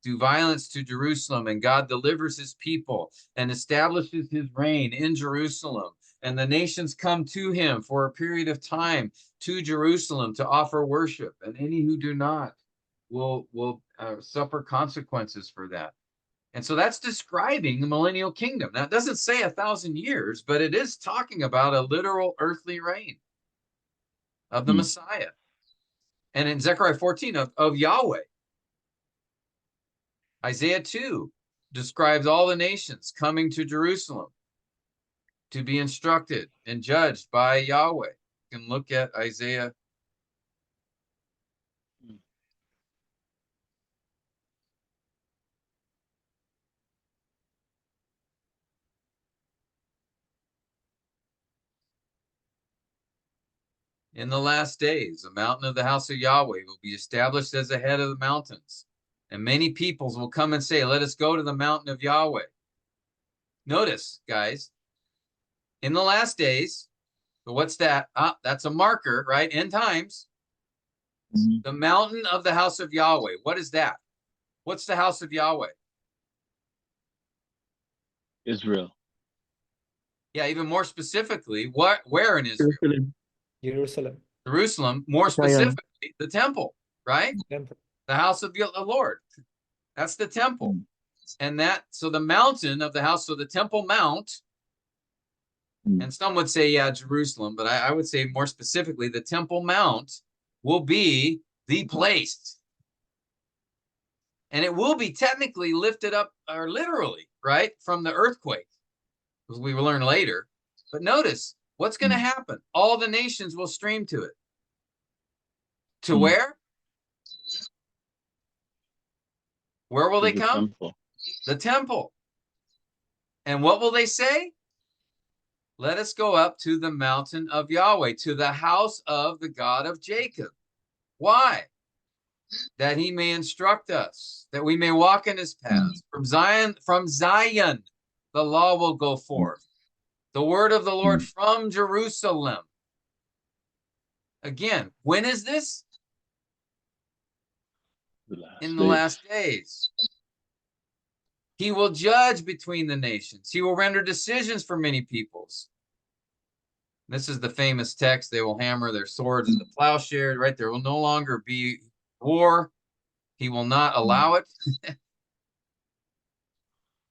do violence to Jerusalem, and God delivers his people and establishes his reign in Jerusalem. And the nations come to him for a period of time to Jerusalem to offer worship, and any who do not will suffer consequences for that. And so that's describing the millennial kingdom. Now, it doesn't say 1,000 years, but it is talking about a literal earthly reign of the Messiah. And in Zechariah 14 of Yahweh. Isaiah 2 describes all the nations coming to Jerusalem to be instructed and judged by Yahweh. You can look at Isaiah. In the last days, the mountain of the house of Yahweh will be established as the head of the mountains. And many peoples will come and say, let us go to the mountain of Yahweh. Notice, guys, in the last days, so what's that? That's a marker, right? End times. The mountain of the house of Yahweh. What is that? What's the house of Yahweh? Israel. Yeah, even more specifically, where in Israel? Jerusalem. Jerusalem. More specifically, the temple, right? Temple. The house of the Lord. That's the temple. And so the mountain of the house, so the Temple Mount, and some would say, yeah, Jerusalem, but I would say more specifically, the Temple Mount will be the place. And it will be technically lifted up, or literally, right, from the earthquake, as we will learn later. But notice, what's going to happen? All the nations will stream to it. To where? Where will they come? Temple. The temple. And what will they say? Let us go up to the mountain of Yahweh, to the house of the God of Jacob. Why? That he may instruct us, that we may walk in his paths. From Zion, the law will go forth. The word of the Lord from Jerusalem. Again, when is this? In the last days. He will judge between the nations. He will render decisions for many peoples. This is the famous text. They will hammer their swords into plowshares, right? There will no longer be war. He will not allow it.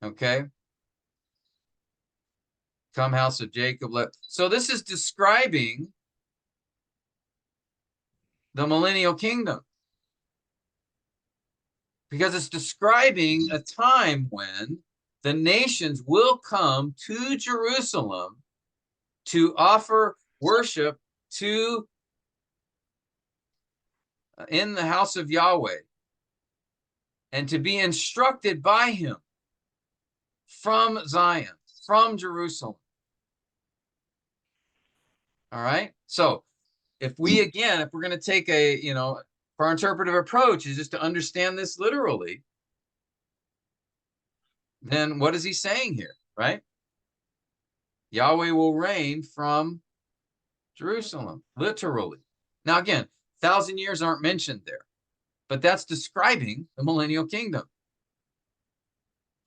Okay. Come, house of Jacob. So this is describing the millennial kingdom, because it's describing a time when the nations will come to Jerusalem to offer worship in the house of Yahweh, and to be instructed by him from Zion, from Jerusalem. All right. So if we're going to take our interpretive approach is just to understand this literally, then what is he saying here, right? Yahweh will reign from Jerusalem, literally. Now, again, 1,000 years aren't mentioned there, but that's describing the millennial kingdom.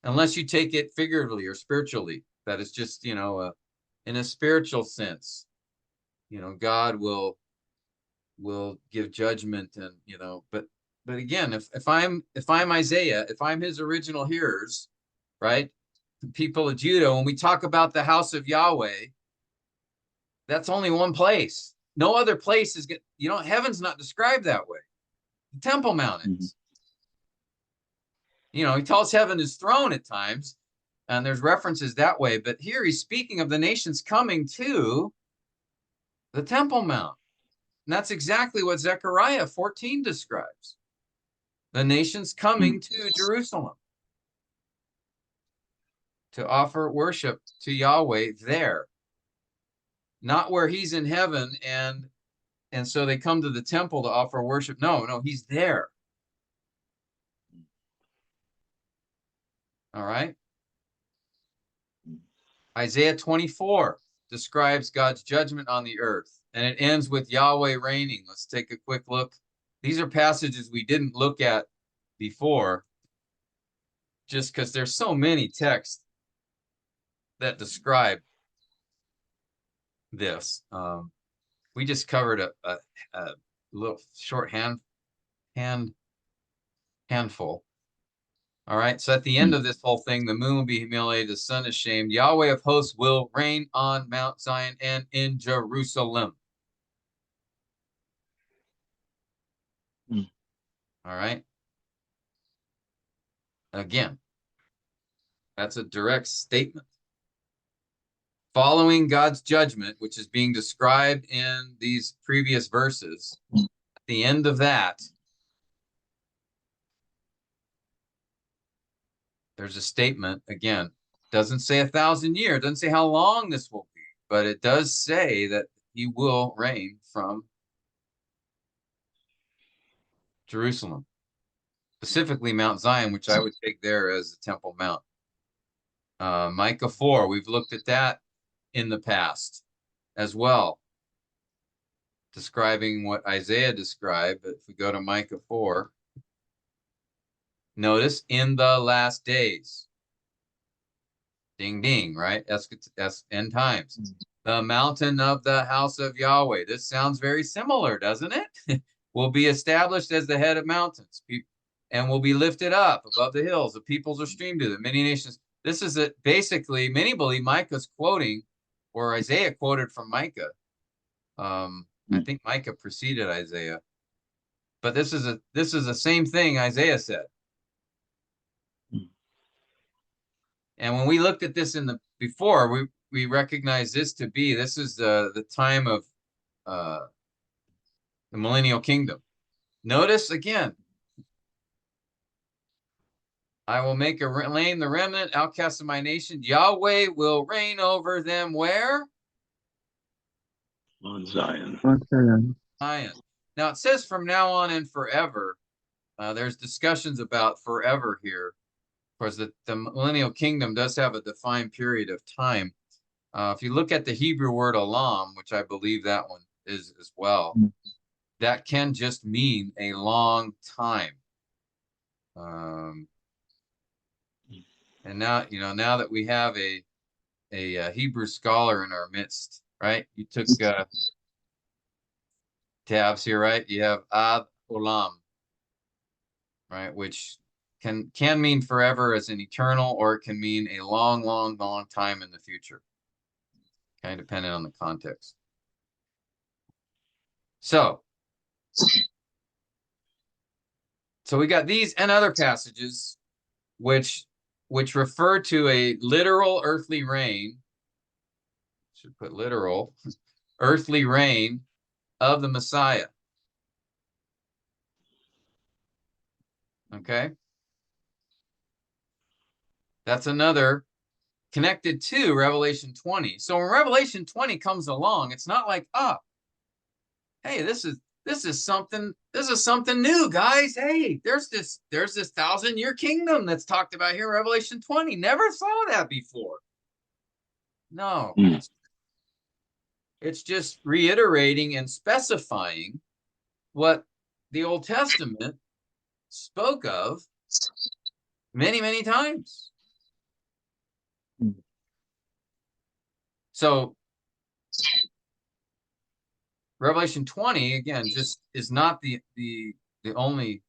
Unless you take it figuratively or spiritually, that is just, in a spiritual sense, God will give judgment, and, but again, if I'm Isaiah, if I'm his original hearers, right? The people of Judah, when we talk about the house of Yahweh, that's only one place. No other place is heaven's not described that way. The Temple Mount is. He tells heaven his throne at times, and there's references that way. But here he's speaking of the nations coming to the Temple Mount. And that's exactly what Zechariah 14 describes. The nations coming to Jerusalem to offer worship to Yahweh there, not where he's in heaven and so they come to the temple to offer worship. No, he's there. All right. Isaiah 24 describes God's judgment on the earth, and it ends with Yahweh reigning. Let's take a quick look. These are passages we didn't look at before, just because there's so many texts that describe this. We just covered a little short handful. All right. So at the end of this whole thing, the moon will be humiliated, the sun is shamed. Yahweh of hosts will reign on Mount Zion and in Jerusalem. All right. Again, that's a direct statement. Following God's judgment, which is being described in these previous verses, at the end of that, there's a statement, again, doesn't say 1,000 years, doesn't say how long this will be, but it does say that he will reign from Jerusalem, specifically Mount Zion, which I would take there as the Temple Mount. Micah 4, we've looked at that in the past as well, describing what Isaiah described. But if we go to Micah 4, notice in the last days. Ding, ding, right? That's end times. The mountain of the house of Yahweh. This sounds very similar, doesn't it? Will be established as the head of mountains and will be lifted up above the hills. The peoples are streamed to them, many nations. This is it. Basically, many believe Micah's quoting, or Isaiah quoted from Micah. I think Micah preceded Isaiah, but this is the same thing Isaiah said. And when we looked at this before, we recognize this to be, this is the time of the millennial kingdom. Notice again, I will make a lame the remnant, outcast of my nation. Yahweh will reign over them where? On Zion. Zion. Now it says from now on and forever. There's discussions about forever here. Of course, the millennial kingdom does have a defined period of time. If you look at the Hebrew word olam, which I believe that one is as well, that can just mean a long time. And now, now that we have a Hebrew scholar in our midst, right? You took tabs here, right? You have ad olam, right? Which can mean forever as an eternal, or it can mean a long, long, long time in the future. Kind of depending on the context. So we got these and other passages which refer to a literal earthly reign. Should put literal earthly reign of the Messiah. Okay. That's another connected to Revelation 20. So when Revelation 20 comes along, it's not like, hey, this is something new, guys. Hey, there's this 1,000-year kingdom that's talked about here in Revelation 20. Never saw that before. No, it's just reiterating and specifying what the Old Testament spoke of many, many times. So Revelation 20, again, just is not the only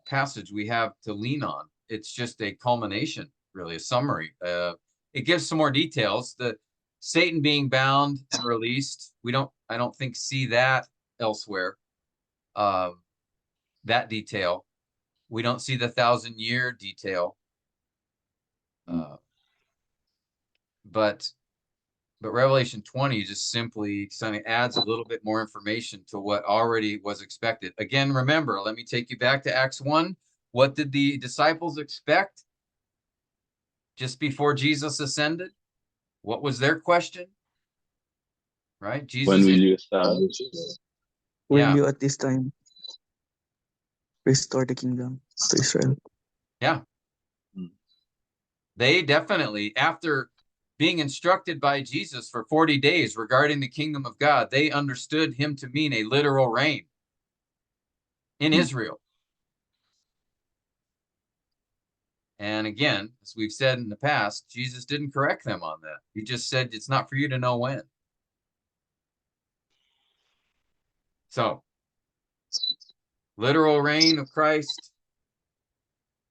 passage we have to lean on. It's just a culmination, really, a summary. It gives some more details. The Satan being bound and released, I don't think see that elsewhere. That detail. We don't see the 1,000-year detail. But Revelation 20 just simply adds a little bit more information to what already was expected. Again, remember, let me take you back to Acts 1. What did the disciples expect just before Jesus ascended? What was their question? Right? When Jesus, will you establish? Will yeah, you at this time restore the kingdom to Israel? yeah. Mm. They definitely, after being instructed by Jesus for 40 days regarding the kingdom of God, they understood him to mean a literal reign in Israel. And again, as we've said in the past, Jesus didn't correct them on that. He just said it's not for you to know when. So, literal reign of Christ,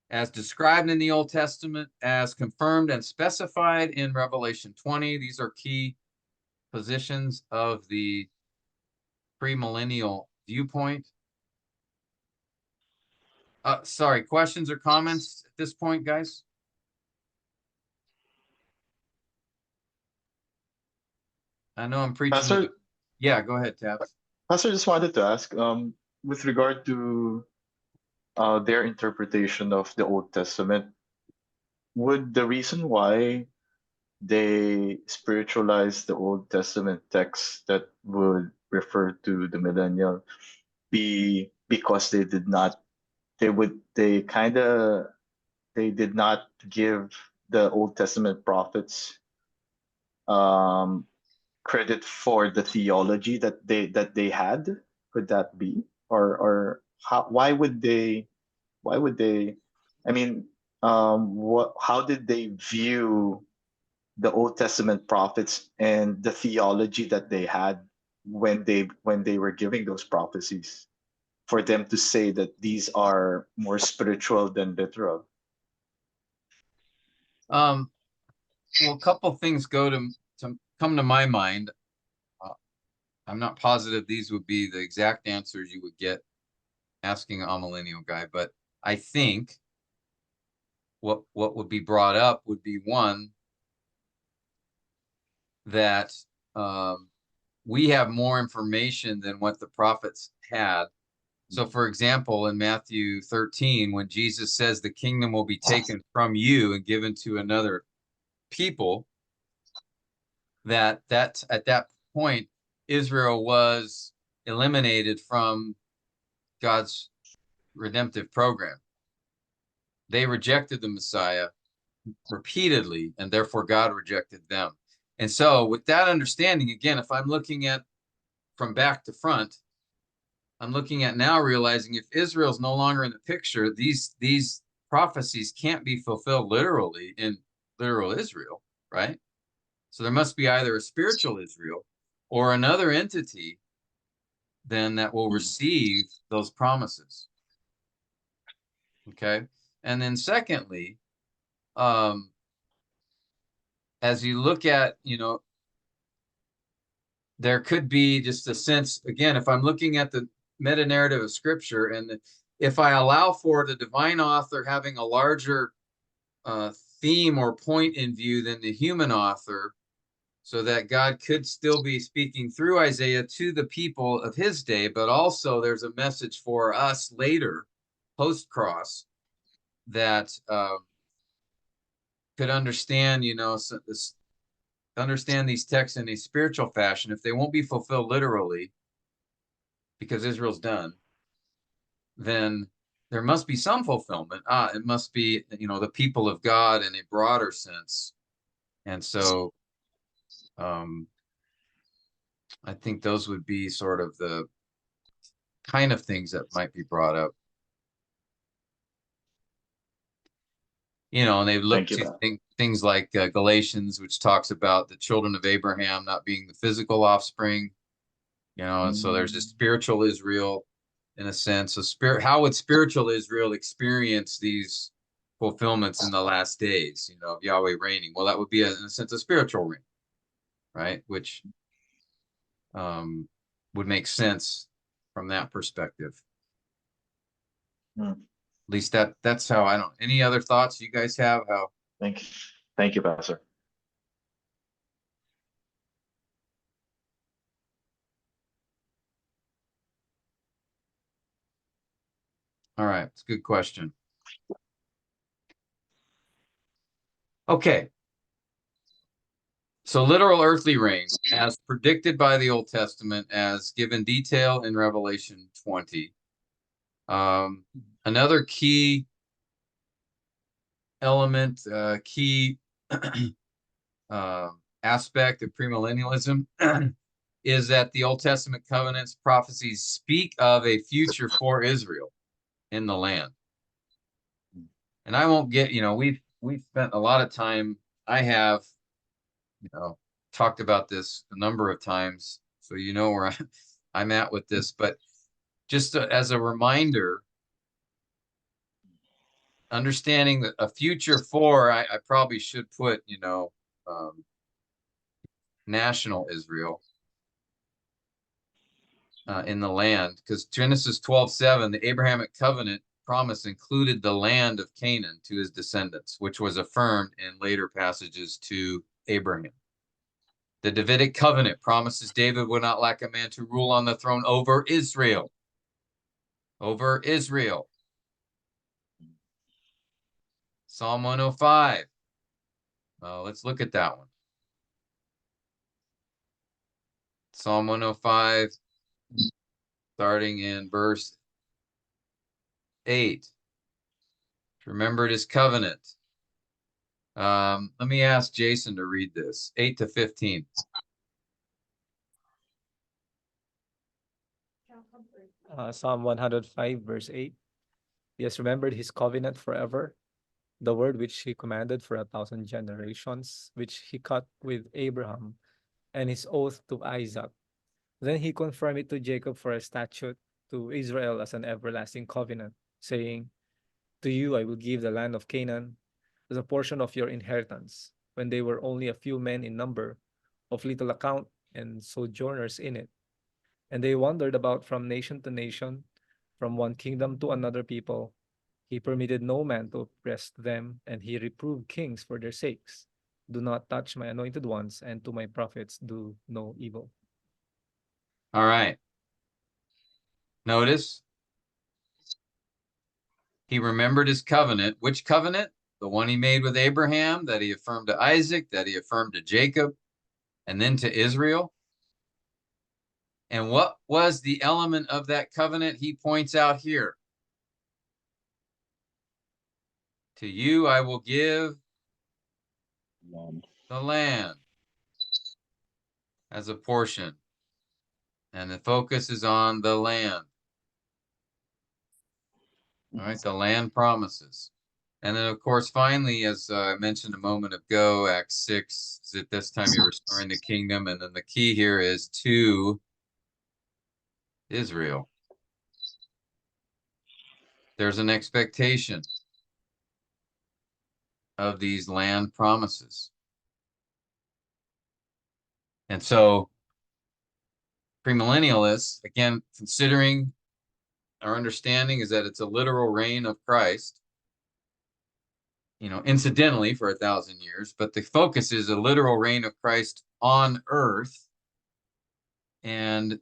as described in the Old Testament, as confirmed and specified in Revelation 20. These are key positions of the premillennial viewpoint. Sorry, questions or comments at this point, guys? I know I'm preaching. Pastor, Yeah, go ahead, Tabs. Pastor, just wanted to ask, with regard to their interpretation of the Old Testament, would the reason why they spiritualize the Old Testament text that would refer to the millennial be because they did not give the Old Testament prophets um, credit for the theology that they had? Could that be? Or how, why would they I mean, how did they view the Old Testament prophets and the theology that they had when they were giving those prophecies, for them to say that these are more spiritual than literal? Well, a couple things to come to my mind. I'm not positive these would be the exact answers you would get asking a millennial guy, but I think what would be brought up would be one that we have more information than what the prophets had. So, for example, in Matthew 13, when Jesus says the kingdom will be taken from you and given to another people, that at that point, Israel was eliminated from God's redemptive program. They rejected the Messiah repeatedly, and therefore God rejected them. And so, with that understanding, again, if I'm looking at from back to front, I'm looking at now realizing if Israel's no longer in the picture, these prophecies can't be fulfilled literally in literal Israel, right? So there must be either a spiritual Israel or another entity then that will receive those promises. Okay. And then secondly, as you look at, there could be just a sense, again, if I'm looking at the meta narrative of scripture, and if I allow for the divine author having a larger theme or point in view than the human author, so that God could still be speaking through Isaiah to the people of his day, but also there's a message for us later, post-cross, that could understand, understand these texts in a spiritual fashion. If they won't be fulfilled literally, because Israel's done, then there must be some fulfillment. It must be, the people of God in a broader sense. And so I think those would be sort of the kind of things that might be brought up. And they've Thank looked you, to Pat. things like Galatians, which talks about the children of Abraham not being the physical offspring, and so there's a spiritual Israel in a sense. How would spiritual Israel experience these fulfillments in the last days, of Yahweh reigning? Well, that would be, in a sense, a spiritual reign, right? Which would make sense from that perspective. Mm. At least that's how I don't. Any other thoughts you guys have? How? Thank you, Pastor. All right, it's a good question. Okay. So literal earthly reign, as predicted by the Old Testament, as given detail in Revelation 20. Another key element, key aspect of premillennialism is that the Old Testament covenants prophecies speak of a future for Israel in the land. And I won't get, we've spent a lot of time, I have, talked about this a number of times, so you know where I'm at with this, but just as a reminder, understanding that a future for, I probably should put, national Israel in the land, because Genesis 12:7, the Abrahamic covenant promise included the land of Canaan to his descendants, which was affirmed in later passages to Abraham. The Davidic covenant promises David would not lack a man to rule on the throne over Israel. Over Israel. Psalm 105. Let's look at that one. Psalm 105, starting in verse 8. Remembered his covenant. Let me ask Jason to read this, 8 to 15. Psalm 105, verse 8. He has remembered his covenant forever, the word which he commanded for 1,000 generations, which he cut with Abraham, and his oath to Isaac. Then he confirmed it to Jacob for a statute, to Israel as an everlasting covenant, saying, to you I will give the land of Canaan as a portion of your inheritance, when they were only a few men in number, of little account, and sojourners in it. And they wandered about from nation to nation, from one kingdom to another people. He permitted no man to oppress them, and he reproved kings for their sakes. Do not touch my anointed ones, and to my prophets do no evil. All right. Notice he remembered his covenant. Which covenant? The one he made with Abraham, that he affirmed to Isaac, that he affirmed to Jacob, and then to Israel. And what was the element of that covenant he points out here? To you I will give the land as a portion. And the focus is on the land. All right, the land promises. And then, of course, finally, as I mentioned a moment ago, Acts 6, is at this time you're restoring the kingdom. And then the key here is to Israel. There's an expectation of these land promises. And so, premillennialists, again, considering our understanding is that it's a literal reign of Christ, incidentally for 1,000 years, but the focus is a literal reign of Christ on earth. And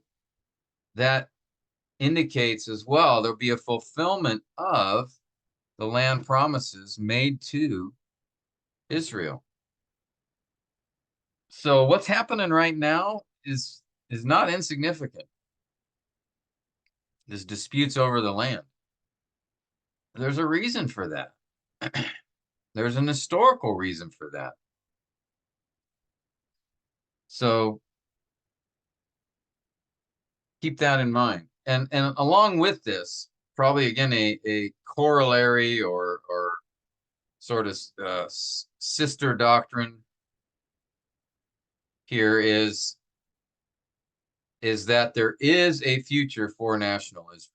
that indicates as well there'll be a fulfillment of the land promises made to Israel. So what's happening right now is not insignificant. There's disputes over the land. There's a reason for that. There's an historical reason for that. So keep that in mind. And along with this, probably again a corollary or sort of sister doctrine here is that there is a future for national Israel.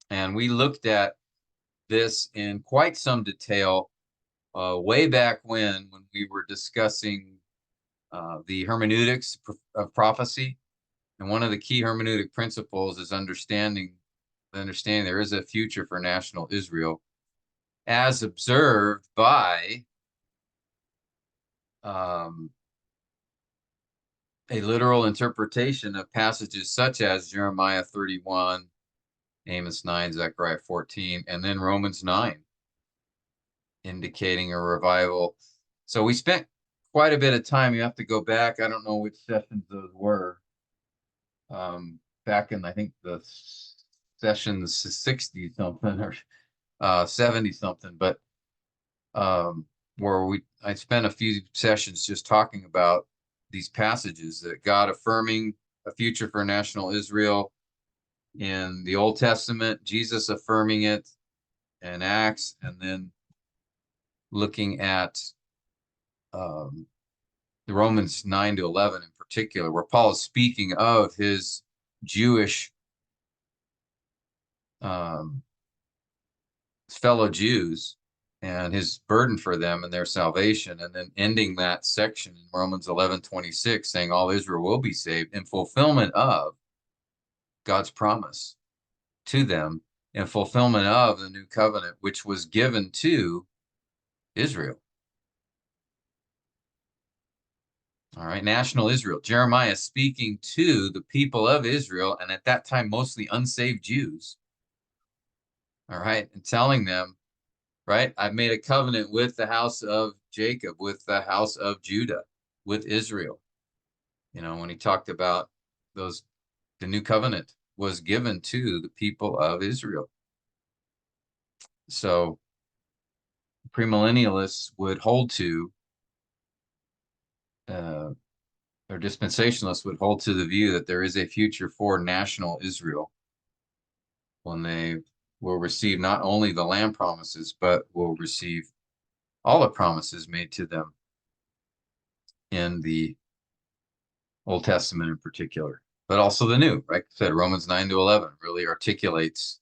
And we looked at this in quite some detail way back when we were discussing the hermeneutics of prophecy. And one of the key hermeneutic principles is understanding there is a future for national Israel as observed by a literal interpretation of passages such as Jeremiah 31, Amos 9, Zechariah 14, and then Romans 9, indicating a revival. So we spent quite a bit of time. You have to go back. I don't know which sessions those were. Back in, I think, the sessions 60 something or 70 something, but where I spent a few sessions just talking about these passages, that God affirming a future for national Israel in the Old Testament, Jesus affirming it in Acts, and then looking at the Romans 9 to 11 in particular, where Paul is speaking of his Jewish fellow Jews and his burden for them and their salvation, and then ending that section in Romans 11:26, saying all Israel will be saved in fulfillment of God's promise to them, in fulfillment of the new covenant, which was given to Israel. All right, national Israel. Jeremiah speaking to the people of Israel, and at that time, mostly unsaved Jews. All right, and telling them, right, I've made a covenant with the house of Jacob, with the house of Judah, with Israel. You know, when he talked about those, the new covenant was given to the people of Israel. So premillennialists would hold to, or dispensationalists would hold to the view that there is a future for national Israel when they will receive not only the land promises, but will receive all the promises made to them in the Old Testament in particular, but also the new, right? I said Romans 9 to 11 really articulates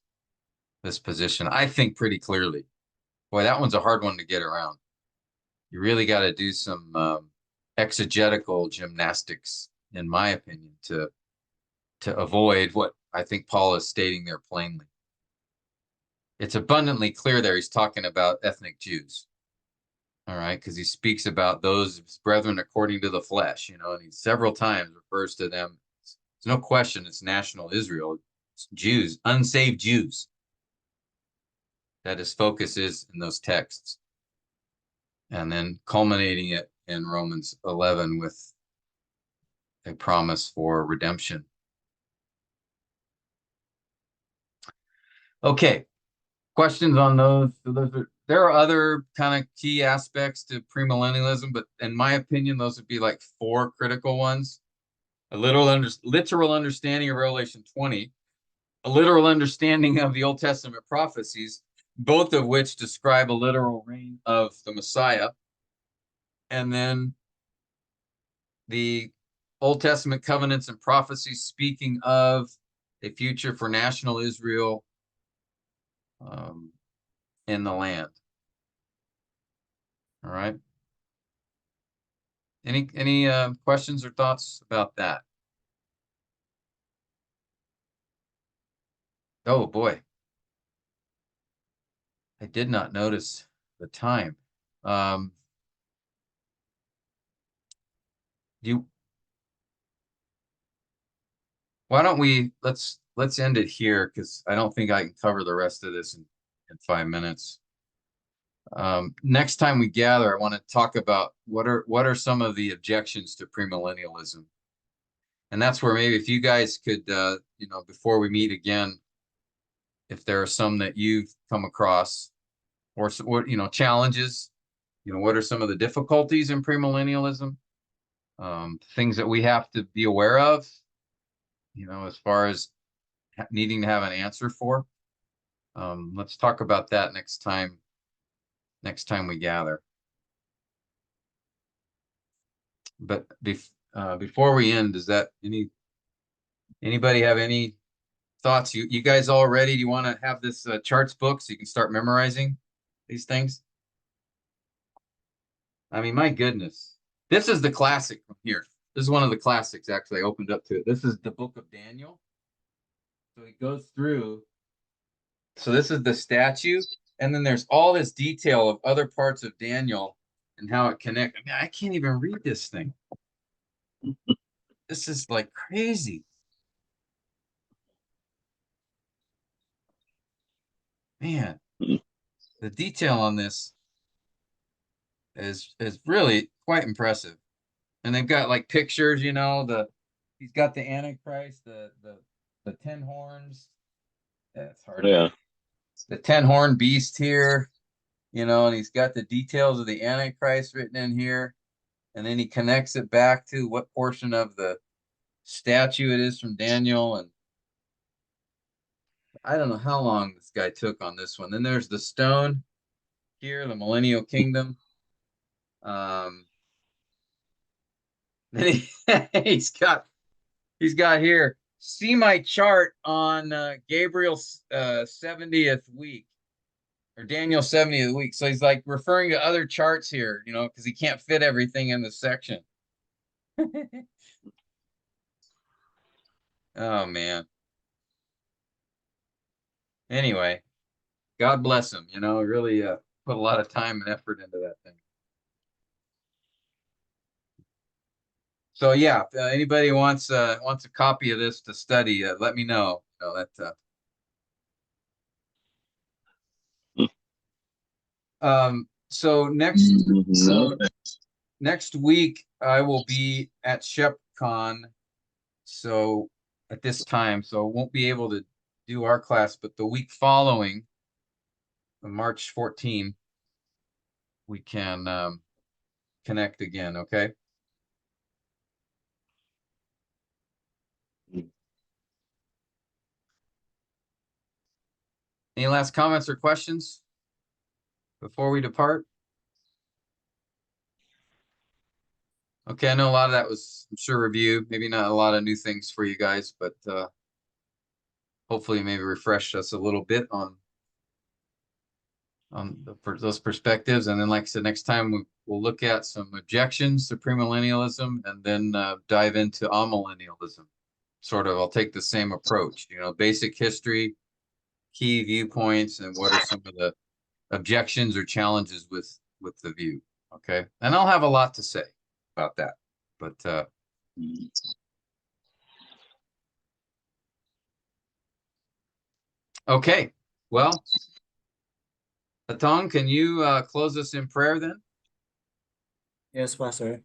this position, I think, pretty clearly. Boy, that one's a hard one to get around. You really got to do some exegetical gymnastics, in my opinion, to avoid what I think Paul is stating there plainly. It's abundantly clear there he's talking about ethnic Jews. All right, because he speaks about those brethren according to the flesh, you know, and he several times refers to them. There's no question it's national Israel. It's Jews, unsaved Jews. That his focus is in those texts. And then culminating it in Romans 11 with a promise for redemption. Okay, questions on those? So there are other kind of key aspects to premillennialism, but in my opinion, those would be like 4 critical ones. A literal understanding of Revelation 20, a literal understanding of the Old Testament prophecies, both of which describe a literal reign of the Messiah, and then the Old Testament covenants and prophecies speaking of a future for national Israel in the land. All right. Any questions or thoughts about that? Oh boy, I did not notice the time. Why don't we let's end it here, because I don't think I can cover the rest of this in 5 minutes. Next time we gather, I want to talk about what are some of the objections to premillennialism. And that's where maybe if you guys could, you know, before we meet again, if there are some that you've come across, or you know, challenges, you know, what are some of the difficulties in premillennialism, things that we have to be aware of, you know, as far as needing to have an answer for. Let's talk about that next time we gather. But before we end, does that anybody have any thoughts? You guys all ready? Do you want to have this charts book so you can start memorizing these things? I mean, my goodness, this is the classic from here. This is one of the classics, actually. I opened up to it. This is the book of Daniel. So he goes through. So this is the statue, and then there's all this detail of other parts of Daniel and how it connects. I mean, I can't even read this thing. This is like crazy. man, Mhm. the detail on this is really quite impressive. And they've got like pictures, you know, he's got the Antichrist, the 10 horns. That's hard. Yeah. The 10 horn beast here, you know, and he's got the details of the Antichrist written in here. And then he connects it back to what portion of the statue it is from Daniel. And I don't know how long this guy took on this one. Then there's the stone here, the Millennial Kingdom. Then he's got here, see my chart on Gabriel's 70th week, or Daniel's 70th week. So he's like referring to other charts here, you know, because he can't fit everything in the section. Oh man. Anyway, God bless him. You know, really put a lot of time and effort into that thing. So yeah, if anybody wants a copy of this to study, let me know. You know that. So next week I will be at ShepCon. So at this time, so won't be able to do our class, but the week following, March 14, we can connect again. Okay. Any last comments or questions before we depart? Okay, I know a lot of that was, I'm sure, review. Maybe not a lot of new things for you guys, but hopefully maybe refresh us a little bit on those perspectives. And then, like I said, next time we'll look at some objections to premillennialism, and then dive into amillennialism. Sort of, I'll take the same approach. You know, basic history, key viewpoints, and what are some of the objections or challenges with the view. Okay, and I'll have a lot to say about that. But okay, well, Atong, can you close us in prayer then? Yes, Pastor.